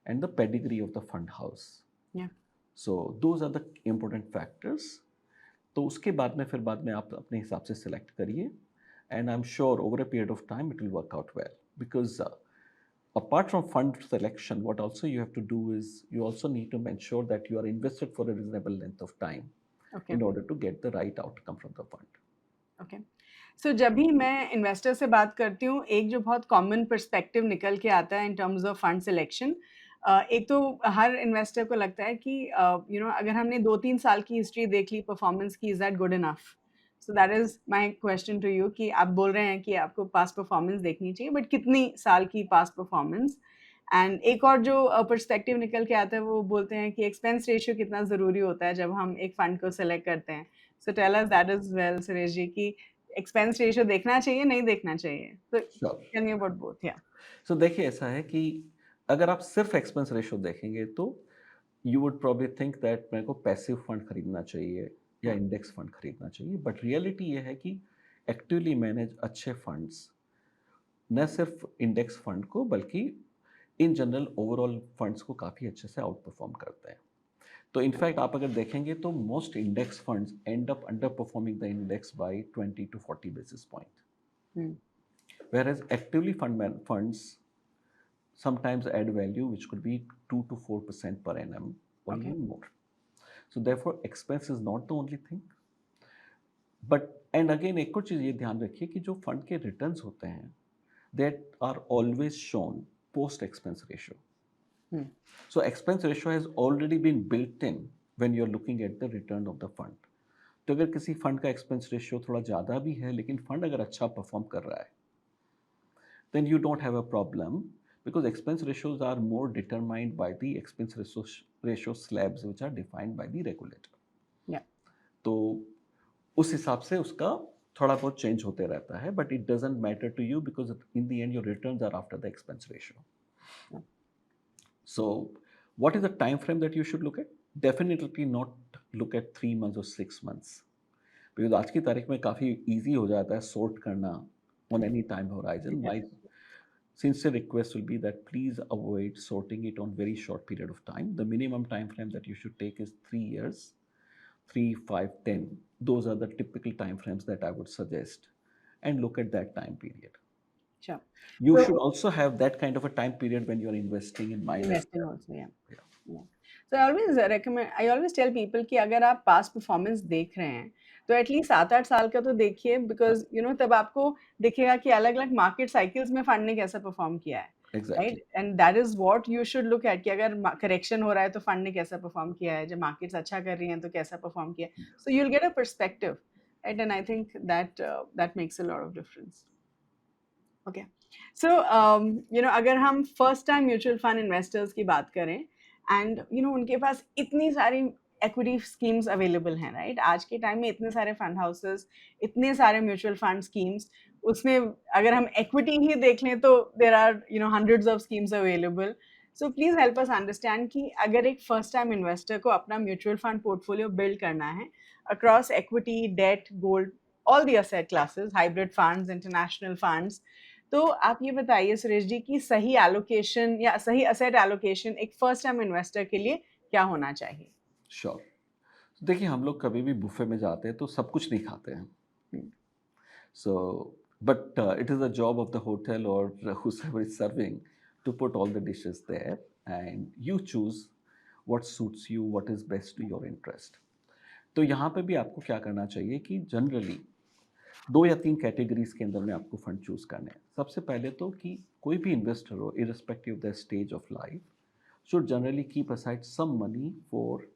Speaker 1: and the pedigree of the fund house.
Speaker 2: या
Speaker 1: So those are the important factors. तो उसके बाद में आप अपने हिसाब से select करिए, and I am sure over a period of time it will work out well, because apart from fund selection, what also you have to do is you also need to ensure that you are invested for a reasonable length of time
Speaker 2: okay,
Speaker 1: in order to get the right outcome from the fund.
Speaker 2: Okay. So जब भी मैं investor से बात करती हूँ, एक जो बहुत कॉमन पर्सपेक्टिव निकल के आता है इन टर्म्स ऑफ फंड सिलेक्शन, एक तो हर इन्वेस्टर को लगता है कि अगर हमने 2-3 साल की हिस्ट्री देख ली परफॉर्मेंस की, is that good enough? So that is my question to you कि आप बोल रहे हैं कि आपको पास्ट परफॉर्मेंस देखनी चाहिए, बट कितनी साल की पास्ट परफॉर्मेंस? एंड एक और जो पर्सपेक्टिव निकल के आता है, वो बोलते हैं कि एक्सपेंस रेशियो कितना ज़रूरी होता है जब हम एक फंड को सेलेक्ट करते हैं। So tell us that is well Suresh ji, कि एक्सपेंस रेशियो देखना चाहिए, नहीं देखना चाहिए? तो
Speaker 1: Sure.
Speaker 2: Tell me about both. Yeah
Speaker 1: so देखिए, ऐसा है कि अगर आप सिर्फ एक्सपेंस रेशियो देखेंगे तो you would probably think that मेरे को पैसिव फंड खरीदना चाहिए या
Speaker 2: या
Speaker 1: इंडेक्स फंड खरीदना चाहिए, बट रियलिटी ये है कि एक्टिवली मैनेज अच्छे फंड्स न सिर्फ इंडेक्स फंड को बल्कि इन जनरल ओवरऑल फंड्स को काफ़ी अच्छे से आउट परफॉर्म करते हैं। तो इनफैक्ट आप अगर देखेंगे तो most index funds and up under performing the index bye 20 to 40 basis point,
Speaker 2: hmm,
Speaker 1: whereas actively funds sometimes add value which could be 2 to 4% per annum or
Speaker 2: okay,
Speaker 1: even more. So therefore expense is not the only thing. But and again एक और चीज़ ये ध्यान रखिए कि जो fund के returns होते हैं that are always shown post expense ratio.
Speaker 2: Hmm,
Speaker 1: So expense ratio has already been built in when you're looking at the return of the fund. तो अगर किसी फंड का एक्सपेंस रेशियो थोड़ा ज़्यादा भी है लेकिन फंड अगर अच्छा परफॉर्म कर रहा है, then you don't have a problem, because expense ratios are more determined by the ratio slabs which are defined by the regulator.
Speaker 2: या
Speaker 1: तो उस हिसाब से उसका थोड़ा बहुत चेंज होते रहता है, but it doesn't matter to you because in the end your returns are after the expense ratio.
Speaker 2: Yeah
Speaker 1: So what is the time frame that you should look at? Definitely not look at 3 months or 6 months, because आज की तारीख में काफ़ी easy हो जाता है sort करना on any time horizon. My sincere request will be that please avoid sorting it on very short period of time. The minimum time frame that you should take is 3 years, 3, 5, 10. Those are the typical time frames that I would suggest, and look at that time period.
Speaker 2: Sure.
Speaker 1: You should
Speaker 2: तो
Speaker 1: also have that kind of a time period when you're investing in mind as
Speaker 2: investing
Speaker 1: well.
Speaker 2: Also, या
Speaker 1: Yeah.
Speaker 2: या। सो I always tell people कि अगर आप past performance देख रहे हैं, तो एटलीस्ट 7-8 साल का तो देखिए, बिकॉज़ तब आपको दिखेगा कि अलग-अलग मार्केट साइकिल्स में फंड ने कैसा परफॉर्म किया है,
Speaker 1: Exactly.
Speaker 2: Right? And that is what you should look at, कि अगर करेक्शन हो रहा है तो फंड ने कैसा परफॉर्म किया है, जब मार्केट्स अच्छा कर रही हैं तो कैसा परफॉर्म किया है। So you will get a perspective, right? And I think that makes a lot of difference. Okay. So अगर हम first time mutual fund investors की बात करें, एंड उनके पास इतनी सारी इक्विटी स्कीम्स अवेलेबल हैं, राइट? आज के टाइम में इतने सारे फंड हाउसेस, इतने सारे म्यूचुअल फंड स्कीम्स, उसमें अगर हम इक्विटी ही देख लें तो there are hundreds of schemes available. So please help us understand कि अगर एक फर्स्ट टाइम इन्वेस्टर को अपना म्यूचुअल फंड पोर्टफोलियो बिल्ड करना है across equity, debt, gold, all the asset classes, hybrid funds, international funds, तो आप ये बताइए सुरेश जी कि सही एलोकेशन या सही असेट एलोकेशन एक फर्स्ट टाइम इन्वेस्टर के लिए क्या होना चाहिए?
Speaker 1: श्योर। देखिए, हम लोग कभी भी बुफे में जाते हैं तो सब कुछ नहीं खाते हैं।
Speaker 2: हुँ,
Speaker 1: So, but it is the job of the hotel or whoever is serving to put all the dishes there, and you choose what suits you, what is best to your interest. तो यहाँ पे भी आपको क्या करना चाहिए कि generally 2 या 3 कैटेगरीज़ के अंदर में आपको फंड चूज़ करने हैं। सबसे पहले तो कि कोई भी इन्वेस्टर हो, irrespective of the stage of life, should generally keep aside some money for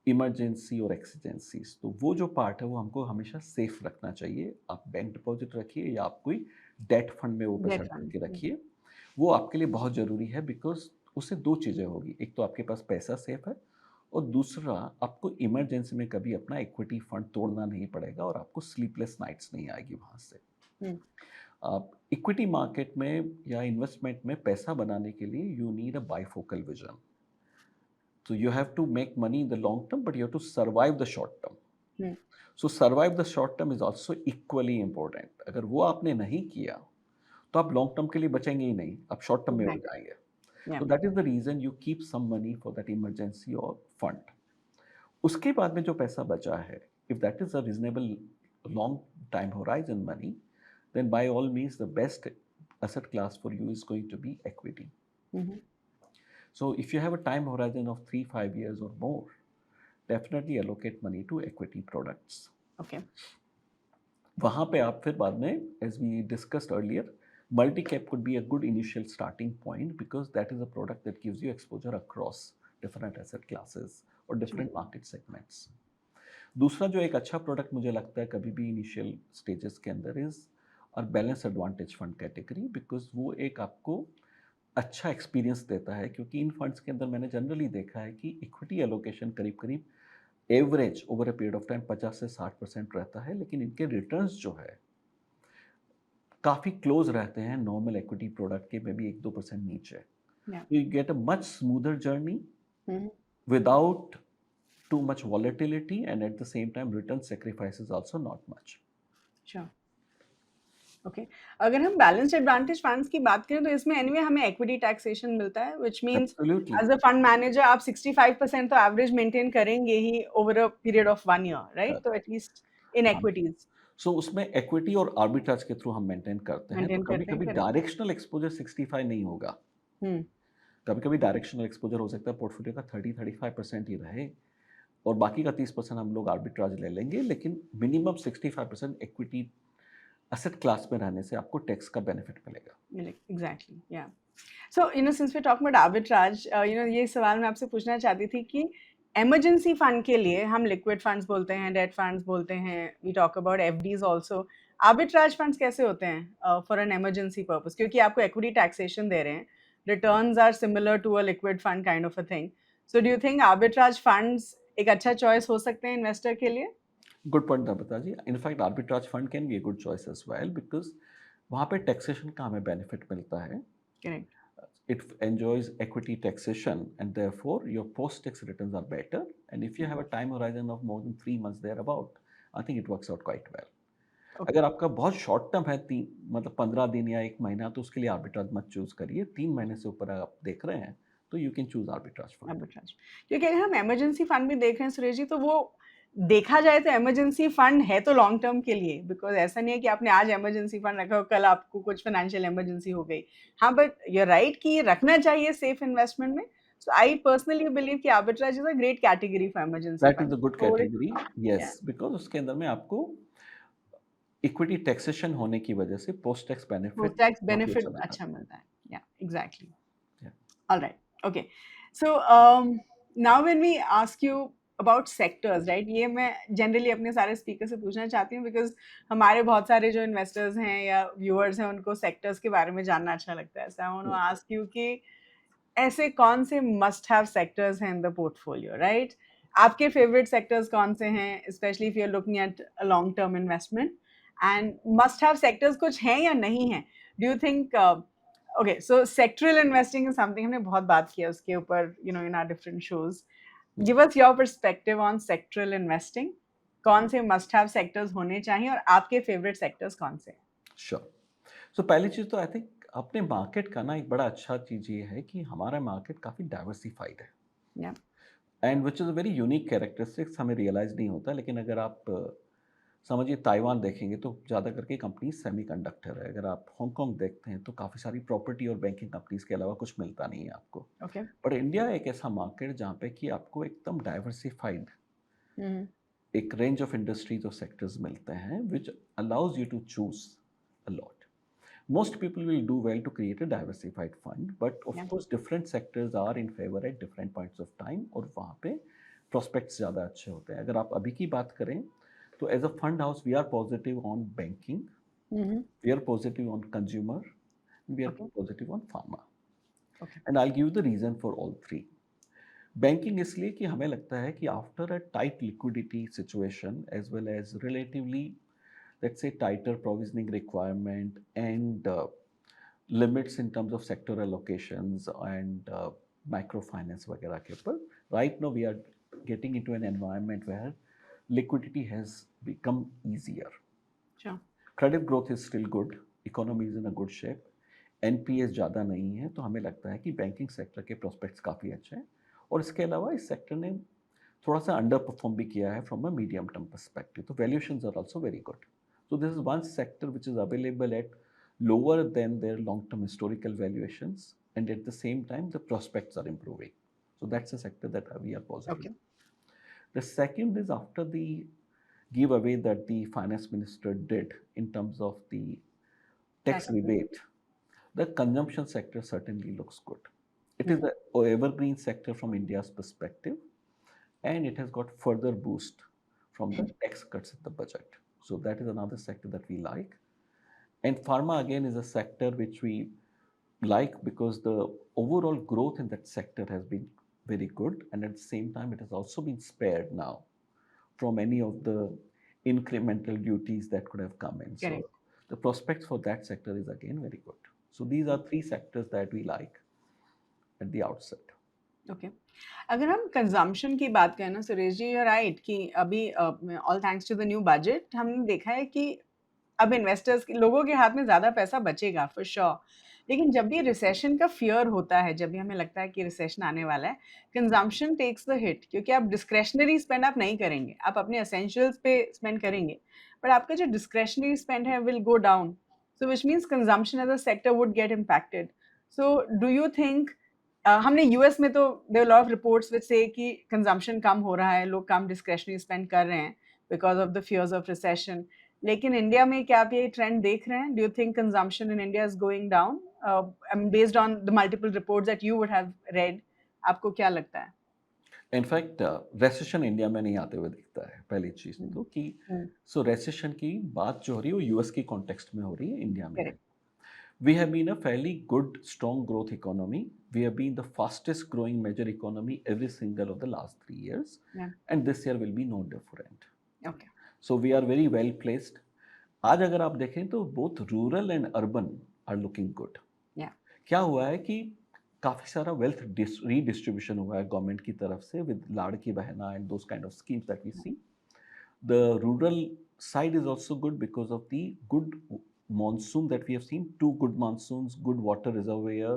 Speaker 1: emergency और एक्सीजेंसीज। तो वो जो पार्ट है वो हमको हमेशा सेफ रखना चाहिए। आप बैंक डिपॉजिट रखिए या आप कोई डेट फंड में वो पैसा
Speaker 2: डेट
Speaker 1: डाल
Speaker 2: फंड।
Speaker 1: के रखिए। वो आपके लिए बहुत ज़रूरी है, बिकॉज उससे दो चीज़ें होगी। एक तो आपके पास पैसा सेफ है, और दूसरा आपको इमरजेंसी में कभी अपना इक्विटी फंड तोड़ना नहीं पड़ेगा और आपको स्लीपलेस नाइट्स नहीं आएगी वहाँ से।
Speaker 2: हुँ,
Speaker 1: आप इक्विटी मार्केट में या इन्वेस्टमेंट में पैसा बनाने के लिए you need a bifocal vision. So you have to make money in the long term, but you have to survive the short term.
Speaker 2: Hmm,
Speaker 1: So survive the short term is also equally important. अगर वो आपने नहीं किया तो आप long term के लिए बचेंगे ही नहीं, आप शॉर्ट टर्म में उड़
Speaker 2: एग्ज़ैक्टली,
Speaker 1: जाएंगे।
Speaker 2: या
Speaker 1: तो that is the reason you keep some money for that emergency और फंड। उसके बाद में जो पैसा बचा है, if that is a reasonable long time horizon money, then by all means the best asset class for you is going to be equity.
Speaker 2: Hmm, hmm,
Speaker 1: So if you have a time horizon of 3-5 years or more, definitely allocate money to equity products.
Speaker 2: Okay,
Speaker 1: वहाँ पे आप फिर बाद में, as we discussed earlier, multi-cap could be a good initial starting point because that is a product that gives you exposure across different asset classes or
Speaker 2: ji,
Speaker 1: different market segments. दूसरा जो एक अच्छा प्रोडक्ट मुझे लगता है कभी भी initial stages के अंदर इज और balance advantage fund category, because वो एक आपको अच्छा एक्सपीरियंस देता है। क्योंकि इन फंड्स के अंदर मैंने जनरली देखा है कि इक्विटी एलोकेशन करीब करीब average over a period of time 50 से 60% रहता है, लेकिन इनके रिटर्न्स जो है काफ़ी क्लोज रहते हैं नॉर्मल इक्विटी प्रोडक्ट के, में भी 1-2% नीचे।
Speaker 2: या,
Speaker 1: you get a much smoother journey
Speaker 2: hmm,
Speaker 1: without too much volatility, and at the same time return sacrifice is also not much.
Speaker 2: Sure, okay. अगर हम बैलेंस्ड एडवांटेज फंड्स की बात करें तो इसमें एनीवे हमें इक्विटी टैक्सेशन मिलता है, which means
Speaker 1: Absolutely.
Speaker 2: As a fund manager आप 65% तो एवरेज मेंटेन करेंगे ही over a period of 1 year, right? तो
Speaker 1: Correct.
Speaker 2: एटलीस्ट इन
Speaker 1: हाँ।
Speaker 2: इक्विटीज़
Speaker 1: सो उसमें इक्विटी और आर्बिट्राज के थ्रू हम मेंटेन करते हैं, तो
Speaker 2: मेंटेन
Speaker 1: कभी
Speaker 2: करते हैं,
Speaker 1: कभी
Speaker 2: करेक्ट?
Speaker 1: डायरेक्शनल एक्सपोजर 65 नहीं होगा।
Speaker 2: हुँ,
Speaker 1: कभी कभी डायरेक्शनल एक्सपोजर हो सकता है पोर्टफोलियो का 30-35% ही रहे, और बाकी का 30% हम लोग आर्बिट्राज ले लेंगे, लेकिन मिनिमम 65% इक्विटी असेट क्लास में रहने से आपको टैक्स का बेनिफिट मिलेगा।
Speaker 2: Exactly, yeah. So since we talk about arbitrage, ये सवाल मैं आपसे पूछना चाहती थी कि इमरजेंसी फंड के लिए हम लिक्विड फंड्स बोलते हैं, डेट फंड्स बोलते हैं, we talk about FDs also. Arbitrage funds कैसे होते हैं फॉर एन इमरजेंसी पर्पस? क्योंकि आपको इक्विटी टैक्सेशन दे रहे हैं, returns are similar to a liquid fund kind of a thing. So do you think arbitrage funds एक अच्छा चॉइस हो सकते हैं इन्वेस्टर के लिए?
Speaker 1: Good point Namrata ji. In fact arbitrage fund can be a good choice as well, because वहाँ पे taxation का हमें बेनिफिट मिलता है।
Speaker 2: Correct,
Speaker 1: It enjoys equity taxation, and therefore your post-tax returns are better. And if you have a time horizon of more than 3 months thereabout, I think it works out quite well.
Speaker 2: Okay,
Speaker 1: अगर आपका बहुत short term है, तीन मतलब 15 दिन या 1 महीना, तो उसके लिए आर्बिट्राज मत चूज करिए। 3 महीने से ऊपर आप देख रहे हैं तो you can choose arbitrage fund.
Speaker 2: Arbitrage. क्योंकि अगर हम इमरजेंसी फंड भी देख रहे हैं सुरेश जी, तो वो देखा जाए तो इमरजेंसी फंड है तो लॉन्ग टर्म के लिए, बिकॉज़ ऐसा नहीं है कि आपने आज इमरजेंसी फंड रखा और कल आपको कुछ फाइनेंशियल इमरजेंसी हो गई। हाँ, बट यू आर राइट कि ये रखना चाहिए सेफ इन्वेस्टमेंट में। सो आई पर्सनली बिलीव कि arbitrage is a great category for emergency
Speaker 1: that is
Speaker 2: fund.
Speaker 1: A good
Speaker 2: थोड़े
Speaker 1: कैटेगरी।
Speaker 2: या
Speaker 1: यस, बिकॉज उसके अंदर में आपको इक्विटी टैक्सेशन होने की वजह से post tax
Speaker 2: post
Speaker 1: benefit
Speaker 2: tax
Speaker 1: काफी अच्छा
Speaker 2: बेनिफिट
Speaker 1: मिलता
Speaker 2: अच्छा
Speaker 1: है।
Speaker 2: मिलता है। या exactly.
Speaker 1: Yeah.
Speaker 2: All right. Okay. So now when we ask you about sectors, right? ये मैं जनरली अपने सारे स्पीकर से पूछना चाहती हूँ बिकॉज हमारे बहुत सारे जो इन्वेस्टर्स हैं या व्यूअर्स हैं उनको सेक्टर्स के बारे में जानना अच्छा लगता है। So I want to ask you कि ऐसे कौन से मस्ट हैव सेक्टर्स हैं इन द पोर्टफोलियो, राइट? आपके फेवरेट सेक्टर्स कौन से हैं, especially if you are looking at a long term investment? And must have sectors कुछ हैं या नहीं हैं? Do you think okay, so sectoral investing is something हमने बहुत बात किया उसके ऊपर, in our different shows. Give us your perspective on sectoral investing. कौन से मस्ट हैव सेक्टर्स होने चाहिए और आपके फेवरेट सेक्टर्स कौन से हैं?
Speaker 1: Sure. सो पहली चीज़ तो आई थिंक अपने मार्केट का ना एक बड़ा अच्छा चीज़ ये है कि हमारा मार्केट काफ़ी डाइवर्सिफाइड है
Speaker 2: या
Speaker 1: and which is a very unique characteristics हमें रियलाइज़ नहीं होता लेकिन अगर आप समझिए ताइवान देखेंगे तो ज़्यादा करके कंपनी सेमीकंडक्टर है। अगर आप हांगकांग देखते हैं तो काफ़ी सारी प्रॉपर्टी और बैंकिंग कंपनीज़ के अलावा कुछ मिलता नहीं है आपको।
Speaker 2: ओके
Speaker 1: बट इंडिया एक ऐसा मार्केट जहाँ पे कि आपको एकदम डाइवर्सिफाइड एक रेंज ऑफ इंडस्ट्रीज और सेक्टर्स मिलते हैं which allows you to choose a lot. Most people will do well to create a diversified fund, but of
Speaker 2: या
Speaker 1: course different sectors are in favor at different points of time और वहाँ पे prospects ज़्यादा अच्छे होते हैं। अगर आप अभी की बात करें तो as a fund house we are positive on banking, we are positive on consumer, we are
Speaker 2: okay
Speaker 1: positive on pharma.
Speaker 2: Okay
Speaker 1: And I'll give you the reason for all three. Banking इसलिए कि हमें लगता है कि after a tight liquidity situation as well as relatively let's say tighter provisioning requirement and limits in terms of sector allocations and microfinance वगैरह के ऊपर right now we are getting into an environment where liquidity has become easier.
Speaker 2: Sure
Speaker 1: Credit growth is still good, economy is in a good shape, NPS ज़्यादा नहीं है तो हमें लगता है कि बैंकिंग सेक्टर के प्रोस्पेक्ट्स काफ़ी अच्छे हैं और इसके अलावा इस सेक्टर ने थोड़ा सा अंडर परफॉर्म भी किया है from a medium term perspective तो valuations are also very good. So this is one sector which is available at lower than their long-term historical valuations, and at the same time, the prospects are improving. So that's a sector that we are positive.
Speaker 2: Okay
Speaker 1: The second is after the giveaway that the finance minister did in terms of the tax rebate, the consumption sector certainly looks good. It is the evergreen sector from India's perspective, and it has got further boost from the tax cuts in the budget. So that is another sector that we like. And pharma again is a sector which we like because the overall growth in that sector has been very good, and at the same time, it has also been spared now from any of the incremental duties that could have come in. So
Speaker 2: correct
Speaker 1: the prospects for that sector is again very good. So these are three sectors that we like at the outset.
Speaker 2: Okay अगर हम consumption की बात करें ना Suresh ji you right कि अभी all thanks to the new budget हमने देखा है कि अब इन्वेस्टर्स लोगों के हाथ में ज़्यादा पैसा बचेगा फॉर श्योर लेकिन जब भी रिसेशन का फियर होता है जब भी हमें लगता है कि रिसेशन आने वाला है कंजम्पशन टेक्स द हिट क्योंकि आप डिस्क्रेशनरी स्पेंड आप नहीं करेंगे आप अपने एसेंशियल्स पे स्पेंड करेंगे बट आपका जो डिस्क्रेशनरी स्पेंड है will go down so which means consumption as a sector would get impacted so do you think हमने यूएस में तो there lot of reports which say कि कंजम्पशन कम हो रहा है लोग कम डिस्क्रेशनरी स्पेंड कर रहे हैं because of the fears of recession लेकिन इंडिया में क्या आप ये ट्रेंड देख रहे हैं do you think consumption in India is going down based on the multiple reports that you would have read आपको क्या लगता है
Speaker 1: इनफैक्ट रेसेशन इंडिया में नहीं आते हुए दिखता है पहली चीज़ तो कि सो रेसेशन की बात जो हो रही है वो यूएस की कॉन्टेक्स्ट में हो रही है, इंडिया में नहीं.
Speaker 2: Correct
Speaker 1: We have been a fairly good, strong growth economy. We have been the fastest growing major economy every single of the last 3 years,
Speaker 2: या
Speaker 1: and this year will be no different.
Speaker 2: Okay
Speaker 1: So we are very well placed. आज अगर आप देखें तो both rural and urban are looking good.
Speaker 2: या
Speaker 1: क्या हुआ है कि काफ़ी सारा वेल्थ रीडिस्ट्रीब्यूशन हुआ है गवर्नमेंट की तरफ से with Ladki Bahna and those kind of schemes that we see. The rural side is also good because of the good monsoon that we have seen. Two good monsoons, good water reservoir,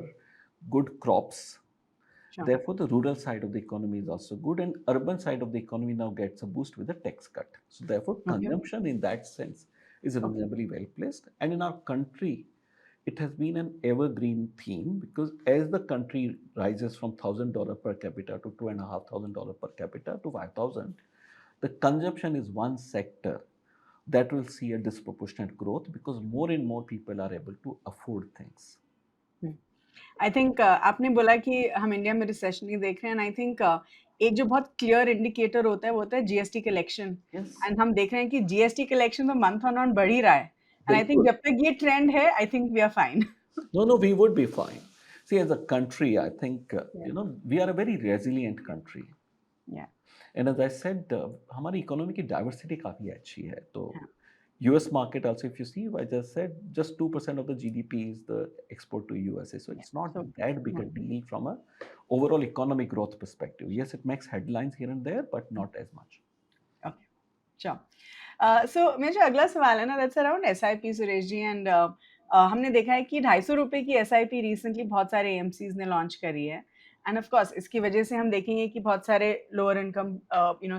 Speaker 1: good crops.
Speaker 2: Sure
Speaker 1: Therefore, the rural side of the economy is also good, and urban side of the economy now gets a boost with the tax cut. So, therefore,
Speaker 2: okay
Speaker 1: consumption in that sense is
Speaker 2: okay
Speaker 1: reasonably well placed. And in our country, it has been an evergreen theme because as the country rises from $1,000 per capita to $2,500 per capita to 5,000, the consumption is one sector that will see a disproportionate growth because more and more people are able to afford things.
Speaker 2: I think आपने बोला कि हम India में recession नहीं देख रहे हैं and I think एक जो बहुत क्लियर इंडिकेटर होता है वो होता है जीएसटी कलेक्शन
Speaker 1: Yes,
Speaker 2: एंड हम देख रहे हैं कि जीएसटी कलेक्शन तो मंथ ऑन ऑन बढ़ ही रहा है एंड आई थिंक
Speaker 1: बिल्कुल.
Speaker 2: जब तक ये ट्रेंड है I think we are fine
Speaker 1: No, no, we would be fine. See, as a country, I think, we are a very resilient country.
Speaker 2: या
Speaker 1: And as I said, हमारी economy की diversity काफ़ी अच्छी है. तो
Speaker 2: हाँ
Speaker 1: US market also, if you see, I just said just 2% of the GDP is the export to USA. So
Speaker 2: या
Speaker 1: it's not
Speaker 2: so
Speaker 1: that big a deal from a overall economic growth perspective. Yes, it makes headlines here and there, but not as much.
Speaker 2: Okay sure so मेरा जो अगला सवाल है ना that's around SIP Suresh ji and हमने देखा है कि ₹250 की एसआईपी रिसेंटली बहुत सारे एएमसीज ने लॉन्च करी है एंड ऑफ कोर्स इसकी वजह से हम देखेंगे कि बहुत सारे lower income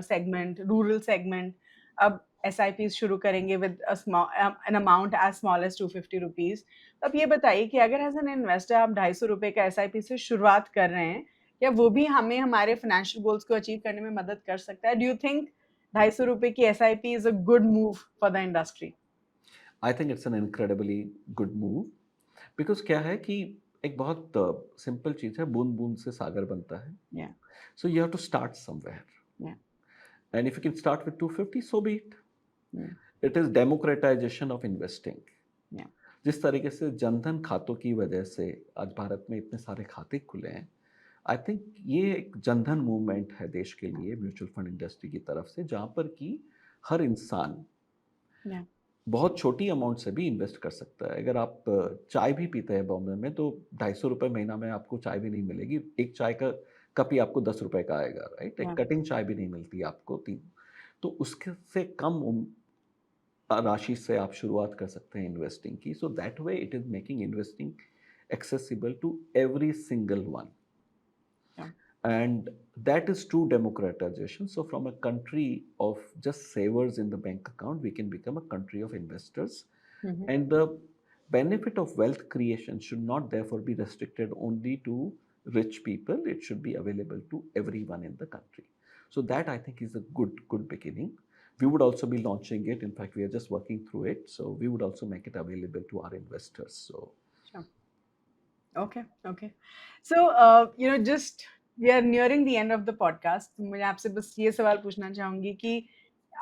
Speaker 2: segment, rural segment अब एसआईपीज शुरू करेंगे with an amount as small as ₹250। तो अब ये बताइए कि अगर एज एन इन्वेस्टर आप ₹250 का एसआईपी से शुरुआत कर रहे हैं, क्या वो भी हमें हमारे फाइनेंशियल गोल्स को अचीव करने में मदद कर सकता है? डू यू थिंक ₹250 की SIP is a good move for the industry?
Speaker 1: I think it's an incredibly good move, because क्या है कि एक बहुत सिंपल चीज़ है, बूंद बूंद से सागर बनता है.
Speaker 2: Yeah
Speaker 1: so you have to start somewhere,
Speaker 2: yeah
Speaker 1: and if you can start with 250, so be it. It is democratization of investing.
Speaker 2: या
Speaker 1: जिस तरीके से जनधन खातों की वजह से आज भारत में इतने सारे खाते खुले हैं, आई थिंक ये एक जनधन मूवमेंट है देश के लिए, म्यूचुअल फंड इंडस्ट्री की तरफ से, जहाँ पर कि हर इंसान
Speaker 2: या
Speaker 1: बहुत छोटी अमाउंट से भी इन्वेस्ट कर सकता है. अगर आप चाय भी पीते हैं बॉम्बे में, तो ₹250 महीना में आपको चाय भी नहीं मिलेगी. एक चाय का कप ही आपको ₹10 का आएगा, राइट? एक
Speaker 2: या
Speaker 1: कटिंग चाय भी नहीं मिलती आपको 3. तो उसके से कम राशि से आप शुरुआत कर सकते हैं इन्वेस्टिंग की. So that way it is making investing accessible to every single one.
Speaker 2: या
Speaker 1: And that is true democratization. So, from a country of just savers in the bank account, we can become a country of investors. And the benefit of wealth creation should not therefore be restricted only to rich people, it should be available to everyone in the country. So, that I think is a good beginning. We would also be launching it. In fact, we are just working through it. So, we would also make it available to our investors. So,
Speaker 2: Sure. Okay, okay. So, just we are nearing the end of the podcast. तो मुझे आपसे बस ये सवाल पूछना चाहूँगी कि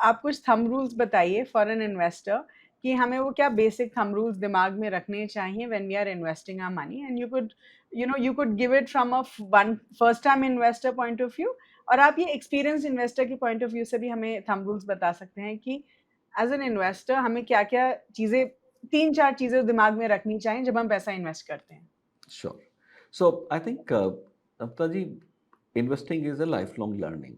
Speaker 2: आप कुछ थंब रूल्स बताइए फॉर एन इन्वेस्टर कि हमें वो क्या बेसिक थंब रूल्स दिमाग में रखने चाहिए when we are investing our money and you could give it from a one first time investor point of view और आप ये एक्सपीरियंस इन्वेस्टर के पॉइंट ऑफ व्यू से भी हमें थंब रूल्स बता सकते हैं कि एज एन इन्वेस्टर हमें क्या-क्या चीज़ें 3-4 चीज़ें दिमाग में रखनी चाहिए जब हम पैसा इन्वेस्ट करते हैं?
Speaker 1: sure. So I think, Namtaji, investing is a lifelong learning.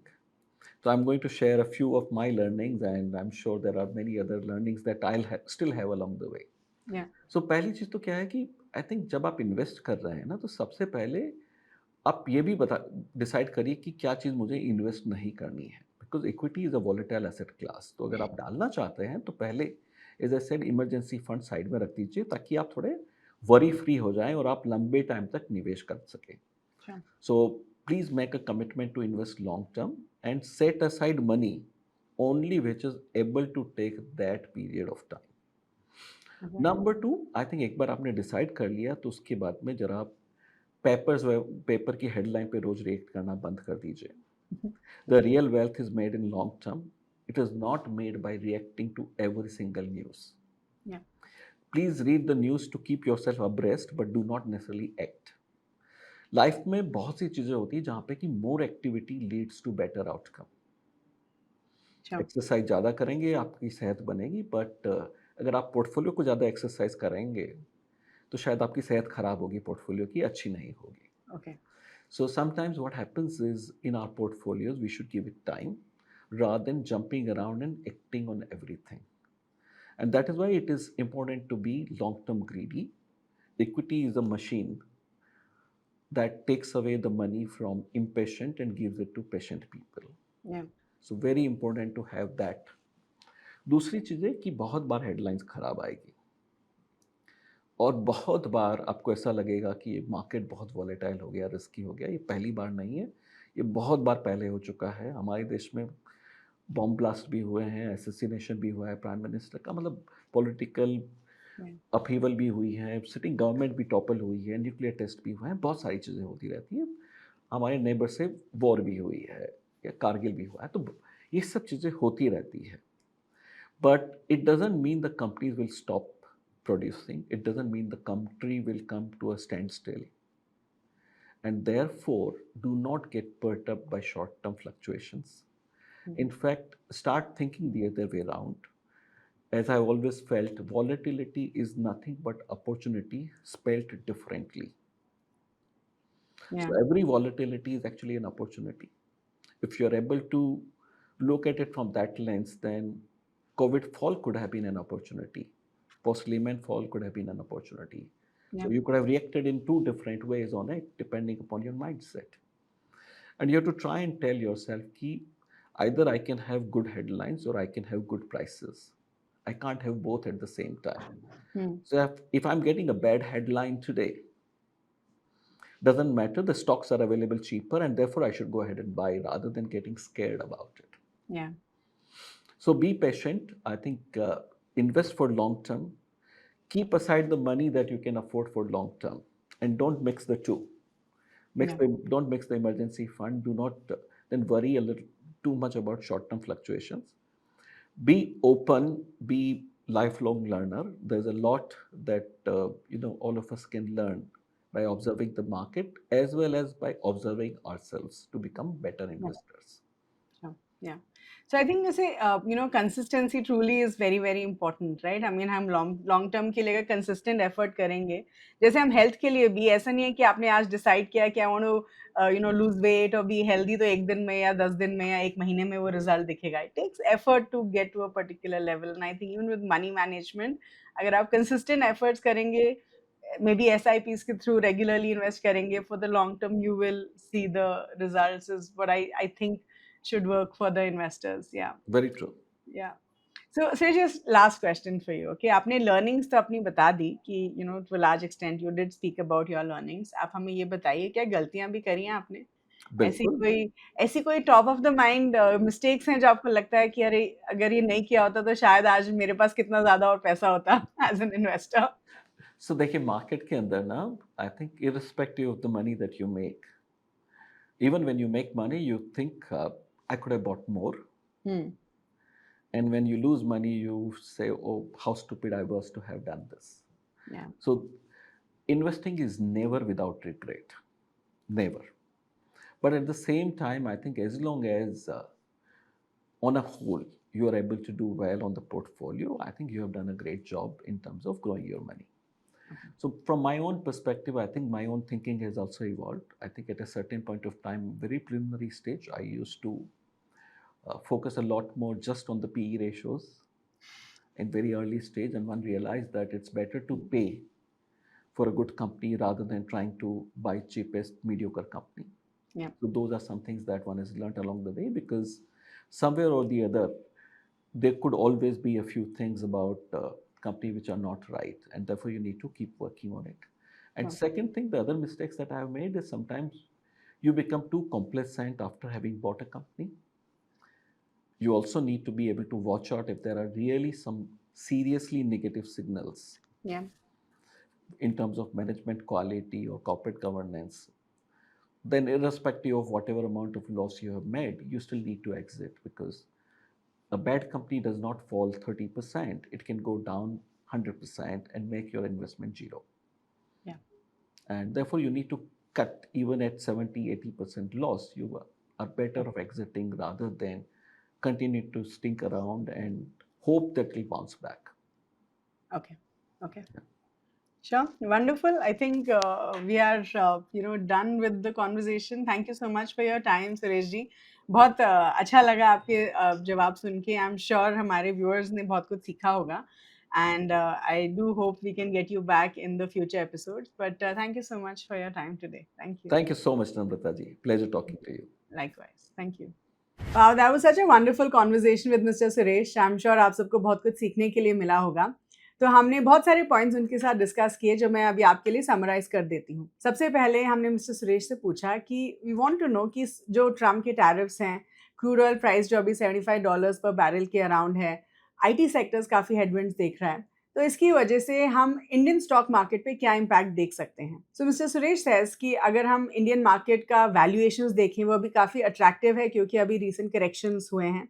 Speaker 1: So I'm going to share a few of my learnings, and I'm sure there are many other learnings that still have along the way.
Speaker 2: या
Speaker 1: So पहली चीज़ तो क्या है कि I think जब आप invest कर रहे हैं ना, तो सबसे पहले आप ये भी बता डिसाइड करिए कि क्या चीज़ मुझे इन्वेस्ट नहीं करनी है, because equity is a volatile asset class. तो अगर आप डालना चाहते हैं तो पहले, as I said, emergency fund side में रख दीजिए, ताकि आप थोड़े वरी फ्री हो जाएं और आप लंबे टाइम तक निवेश कर सकें.
Speaker 2: Sure.
Speaker 1: So please make a commitment to invest long term and set aside money only which is able to take that period of time.
Speaker 2: Okay.
Speaker 1: Number two, I think एक बार आपने डिसाइड कर लिया तो उसके बाद में जरा आप पेपर की हेडलाइन पे रोज रिएक्ट करना बंद कर दीजिए. The real wealth is made in long term. It is not made by reacting to every single news.
Speaker 2: Yeah.
Speaker 1: Please read the news to keep yourself abreast, but do not necessarily act. Life में बहुत सी चीज़ें होती हैं जहाँ पे कि more activity leads to better outcome.
Speaker 2: Sure.
Speaker 1: Exercise ज़्यादा करेंगे आपकी सेहत बनेगी, बट अगर आप पोर्टफोलियो को ज़्यादा एक्सरसाइज करेंगे तो शायद आपकी सेहत खराब होगी, पोर्टफोलियो की अच्छी नहीं होगी.
Speaker 2: Okay.
Speaker 1: So sometimes what happens is, in our portfolios we should give it time rather than jumping around and acting on everything. And that is why it is important to be long term greedy. Equity is a machine that takes away the money from impatient and gives it to patient people.
Speaker 2: Yeah.
Speaker 1: So very important to have that. दूसरी चीज़ है कि बहुत बार headlines खराब आएगी और बहुत बार आपको ऐसा लगेगा कि ये मार्केट बहुत वॉलेटाइल हो गया, रिस्की हो गया. ये पहली बार नहीं है, ये बहुत बार पहले हो चुका है. हमारे देश में बॉम्ब ब्लास्ट भी हुए हैं, असैसिनेशन भी हुआ है प्राइम मिनिस्टर का, मतलब पॉलिटिकल
Speaker 2: Yeah.
Speaker 1: अपहीवल भी हुई है, सिटिंग गवर्नमेंट भी टॉपल हुई है, न्यूक्लियर टेस्ट भी हुए हैं, बहुत सारी चीज़ें होती रहती हैं. हमारे नेबर से वॉर भी हुई है या कारगिल भी हुआ है, तो ये सब चीज़ें होती रहती है. But it doesn't mean the companies will stop producing. It doesn't mean the country will come to a standstill. And therefore, do not get perturbed by short term fluctuations. In fact, start thinking the other way around. As I always felt, volatility is nothing but opportunity spelt differently.
Speaker 2: Yeah.
Speaker 1: So, every volatility is actually an opportunity. If you're able to look at it from that lens, then COVID fall could have been an opportunity. Post Lehman fall could have been an opportunity.
Speaker 2: Yeah.
Speaker 1: So you could have reacted in two different ways on it, depending upon your mindset. And you have to try and tell yourself, ki, either I can have good headlines or I can have good prices. I can't have both at the same time.
Speaker 2: Hmm.
Speaker 1: So if I'm getting a bad headline today, doesn't matter, the stocks are available cheaper, and therefore I should go ahead and buy rather than getting scared about it.
Speaker 2: Yeah.
Speaker 1: So be patient. I think invest for long term. Keep aside the money that you can afford for long term, and don't mix the two.
Speaker 2: Yeah.
Speaker 1: Don't mix the emergency fund. Do not then worry a little too much about short term fluctuations. Be open. Be lifelong learner. There's a lot that all of us can learn by observing the market as well as by observing ourselves to become better
Speaker 2: Yeah.
Speaker 1: investors.
Speaker 2: Sure. Yeah. So I think जैसे consistency truly is very very important, right? I mean हम long term के लिए अगर consistent effort करेंगे, जैसे हम health के लिए भी ऐसा नहीं है कि आपने आज decide किया कि I want to lose weight or be healthy तो एक दिन में या 10 दिन में या एक महीने में वो result दिखेगा. It takes effort to get to a particular level, and I think even with money management, अगर आप consistent efforts करेंगे, maybe SIPs के through regularly invest करेंगे, for the long term you will see the results is what I think should work for the investors. Yeah.
Speaker 1: Very true.
Speaker 2: Yeah. So just last question for you. Okay, आपने learnings तो अपनी बता दी कि to a large extent you did speak about your learnings. आप हमें ये बताइए क्या गलतियां भी करी हैं आपने?
Speaker 1: बिल्कुल.
Speaker 2: ऐसी कोई top of the mind mistakes हैं जो आपको लगता है कि अरे अगर ये नहीं किया होता तो शायद आज मेरे पास कितना ज्यादा और पैसा होता एज एन इन्वेस्टर.
Speaker 1: So देखिए मार्केट के अंदर ना, I think irrespective of the money that you make, even when you make money you think I could have bought more, and when you lose money you say, oh, how stupid I was to have done this.
Speaker 2: Yeah.
Speaker 1: So investing is never without regret, never. But at the same time, I think as long as on a whole you are able to do well on the portfolio, I think you have done a great job in terms of growing your money. So from my own perspective, I think my own thinking has also evolved. I think at a certain point of time, very preliminary stage, I used to focus a lot more just on the PE ratios in very early stage, and one realized that it's better to pay for a good company rather than trying to buy cheapest mediocre company.
Speaker 2: Yeah.
Speaker 1: So those are some things that one has learned along the way, because somewhere or the other, there could always be a few things about company which are not right, and therefore you need to keep working on it. And second thing, the other mistakes that I have made is sometimes you become too complacent after having bought a company. You also need to be able to watch out if there are really some seriously negative signals.
Speaker 2: Yeah.
Speaker 1: In terms of management quality or corporate governance, then irrespective of whatever amount of loss you have made, you still need to exit, because a bad company does not fall 30%. It can go down 100% and make your investment zero.
Speaker 2: Yeah.
Speaker 1: And therefore, you need to cut even at 70, 80% loss. You are better off exiting rather than continue to stink around and hope that it will bounce back.
Speaker 2: Okay. Okay. Sure. Wonderful. I think we are, done with the conversation. Thank you so much for your time, Suresh ji. बहुत अच्छा लगा आपके जवाब सुन के. I'm sure हमारे viewers ने बहुत कुछ सीखा होगा. And I do hope we can get you back in the future episodes. But thank you so much for your time today. Thank you.
Speaker 1: Thank you so much, Namrata ji. Pleasure talking to you.
Speaker 2: Likewise. Thank you. Wow, that was such a wonderful conversation with Mr. Suresh. I'm sure आप सबको बहुत कुछ सीखने के लिए मिला होगा. तो हमने बहुत सारे पॉइंट्स उनके साथ डिस्कस किए जो मैं अभी आपके लिए समराइज कर देती हूँ. सबसे पहले हमने मिस्टर सुरेश से पूछा कि वी वांट टू नो कि जो ट्रम्प के टैरिफ्स हैं, क्रूड ऑयल प्राइस जो अभी $75 पर बैरल के अराउंड है, आईटी सेक्टर्स काफ़ी हेडविंड्स देख रहा है, तो इसकी वजह से हम इंडियन स्टॉक मार्केट पे क्या इम्पैक्ट देख सकते हैं. सो मिस्टर सुरेश सेज कि अगर हम इंडियन मार्केट का वैल्यूएशंस देखें वो अभी काफ़ी अट्रैक्टिव है क्योंकि अभी रिसेंट करेक्शंस हुए हैं.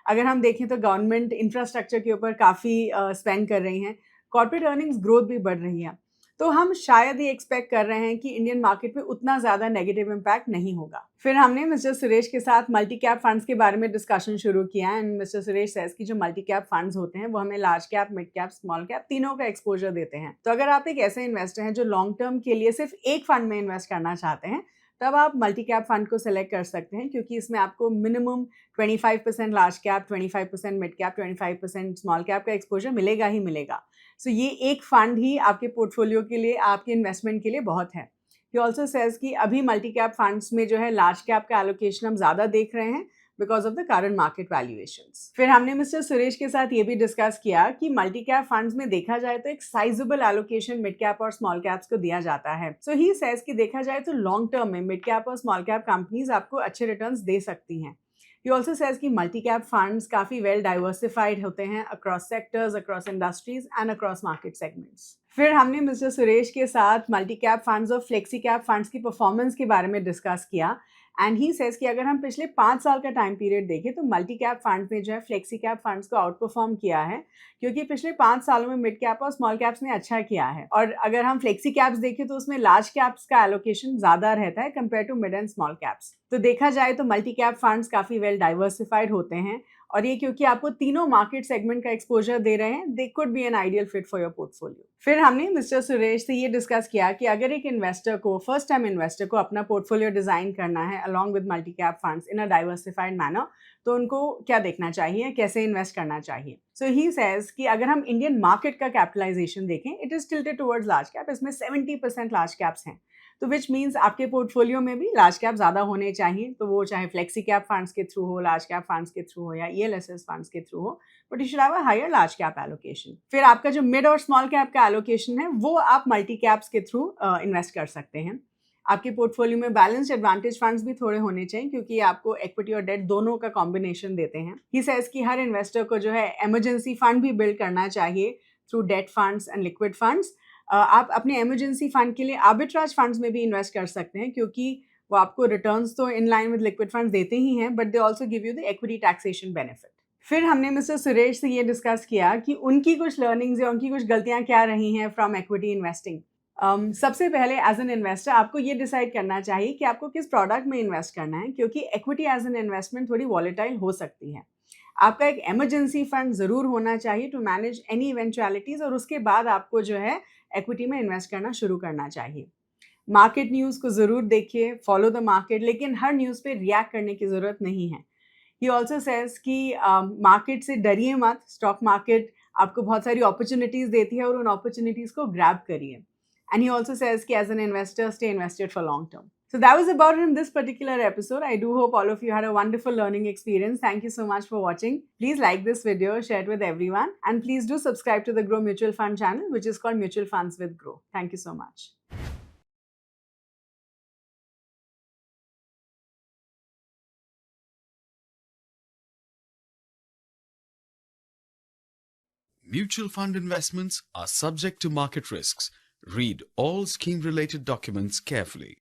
Speaker 2: अगर हम देखें तो गवर्नमेंट इंफ्रास्ट्रक्चर के ऊपर काफ़ी स्पेंड कर रही हैं, कॉर्पोरेट अर्निंग्स ग्रोथ भी बढ़ रही है, तो हम शायद ये एक्सपेक्ट कर रहे हैं कि इंडियन मार्केट में उतना ज़्यादा नेगेटिव इम्पैक्ट नहीं होगा. फिर हमने मिस्टर सुरेश के साथ मल्टी कैप फंड्स के बारे में डिस्कशन शुरू किया एंड मिस्टर सुरेश सेज कि जो मल्टी कैप फंड्स होते हैं वो हमें large cap, mid cap, small cap तीनों का एक्सपोजर देते हैं. तो अगर आप एक ऐसे इन्वेस्टर हैं जो लॉन्ग टर्म के लिए सिर्फ एक फंड में इन्वेस्ट करना चाहते हैं तब आप मल्टी कैप फंड को सेलेक्ट कर सकते हैं, क्योंकि इसमें आपको minimum 25% large cap, 25% mid cap, 25% small cap का एक्सपोजर मिलेगा ही मिलेगा। सो ये एक फंड ही आपके पोर्टफोलियो के लिए, आपके इन्वेस्टमेंट के लिए बहुत है। ही ऑल्सो सेज कि अभी मल्टी कैप फंड्स में जो है लार्ज कैप का एलोकेशन हम ज़्यादा देख रहे हैं because of the current market valuations. फिर हमने मिस्टर सुरेश के साथ ये भी डिस्कस किया कि मल्टी कैप फंड्स में देखा जाए तो एक साइजेबल एलोकेशन मिड कैप और स्मॉल कैप्स को दिया जाता है। सो ही सेज कि देखा जाए तो लॉन्ग टर्म में मिड कैप और स्मॉल कैप कंपनीज आपको अच्छे रिटर्न्स दे सकती हैं। He also says कि मल्टी कैप फंड्स काफ़ी वेल डाइवर्सिफाइड होते हैं across sectors, across industries and across market segments. फिर हमने मिस्टर सुरेश के साथ मल्टी कैप फंड्स और फ्लेक्सी कैप फंड्स की परफॉर्मेंस के बारे में डिस्कस किया। एंड ही सेज कि अगर हम पिछले 5 साल का टाइम पीरियड देखें तो मल्टी कैप फंड्स ने जो है फ्लेक्सी कैप फंड्स को आउट परफॉर्म किया है, क्योंकि पिछले 5 सालों में मिड कैप और स्मॉल कैप्स ने अच्छा किया है। और अगर हम फ्लेक्सी कैप्स देखें तो उसमें लार्ज कैप्स का एलोकेशन ज़्यादा रहता है compare to mid and small caps. तो देखा जाए तो मल्टी कैप फंड्स काफ़ी वेल डाइवर्सिफाइड होते हैं, और ये क्योंकि आपको तीनों मार्केट सेगमेंट का एक्सपोजर दे रहे हैं, they could be an ideal fit for your portfolio. फिर हमने मिस्टर सुरेश से ये डिस्कस किया कि अगर एक इन्वेस्टर को, फर्स्ट टाइम इन्वेस्टर को अपना पोर्टफोलियो डिजाइन करना है along with multi cap funds in a diversified manner, तो उनको क्या देखना चाहिए, कैसे इन्वेस्ट करना चाहिए। सो ही सेज कि अगर हम इंडियन मार्केट का कैपिटलाइजेशन देखें, it is tilted towards large cap. इसमें 70% लार्ज कैप्स हैं, तो विच मीन्स आपके पोर्टफोलियो में भी लार्ज कैप ज़्यादा होने चाहिए, तो वो चाहे फ्लेक्सी कैप फंड्स के थ्रू हो, लार्ज कैप फंड्स के थ्रू हो, या ELSS फंड्स के थ्रू हो, but you should have a higher large cap allocation. फिर आपका जो मिड और स्मॉल कैप का एलोकेशन है वो आप मल्टी कैप्स के थ्रू इन्वेस्ट कर सकते हैं। आपके पोर्टफोलियो में बैलेंस्ड एडवांटेज फंड्स भी थोड़े होने चाहिए, क्योंकि आपको इक्विटी और डेट दोनों का कॉम्बिनेशन देते हैं। ही सेज कि हर इन्वेस्टर को जो है इमरजेंसी फंड भी बिल्ड करना चाहिए through date funds and liquid funds. आप अपने इमरजेंसी फंड के लिए आर्बिट्राज फंड्स में भी इन्वेस्ट कर सकते हैं, क्योंकि वो आपको रिटर्न्स तो in line with liquid funds देते ही हैं, but they also give you the equity taxation benefit. फिर हमने मिस्टर सुरेश से ये डिस्कस किया कि उनकी कुछ लर्निंग्स या उनकी कुछ गलतियां क्या रही हैं फ्रॉम इक्विटी इन्वेस्टिंग। सबसे पहले एज एन इन्वेस्टर आपको ये डिसाइड करना चाहिए कि आपको किस प्रोडक्ट में इन्वेस्ट करना है, क्योंकि इक्विटी एज एन इन्वेस्टमेंट थोड़ी वॉलेटाइल हो सकती है। आपका एक इमरजेंसी फंड ज़रूर होना चाहिए टू मैनेज एनी इवेंचुअलिटीज़, और उसके बाद आपको जो है इक्विटी में इन्वेस्ट करना शुरू करना चाहिए। मार्केट न्यूज़ को ज़रूर देखिए, फॉलो द मार्केट, लेकिन हर न्यूज़ पे रिएक्ट करने की ज़रूरत नहीं है। ही ऑल्सो सेज कि मार्केट से डरिए मत, स्टॉक मार्केट आपको बहुत सारी अपॉर्चुनिटीज़ देती है और उन अपॉर्चुनिटीज़ को ग्रैब करिए। एंड ही ऑल्सो सेज कि as an investor stay invested for long term. So that was about it in this particular episode. I do hope all of you had a wonderful learning experience. Thank you so much for watching. Please like this video, share it with everyone, and please do subscribe to the Grow Mutual Fund channel, which is called Mutual Funds with Grow. Thank you so much.
Speaker 3: Mutual fund investments are subject to market risks. Read all scheme-related documents carefully.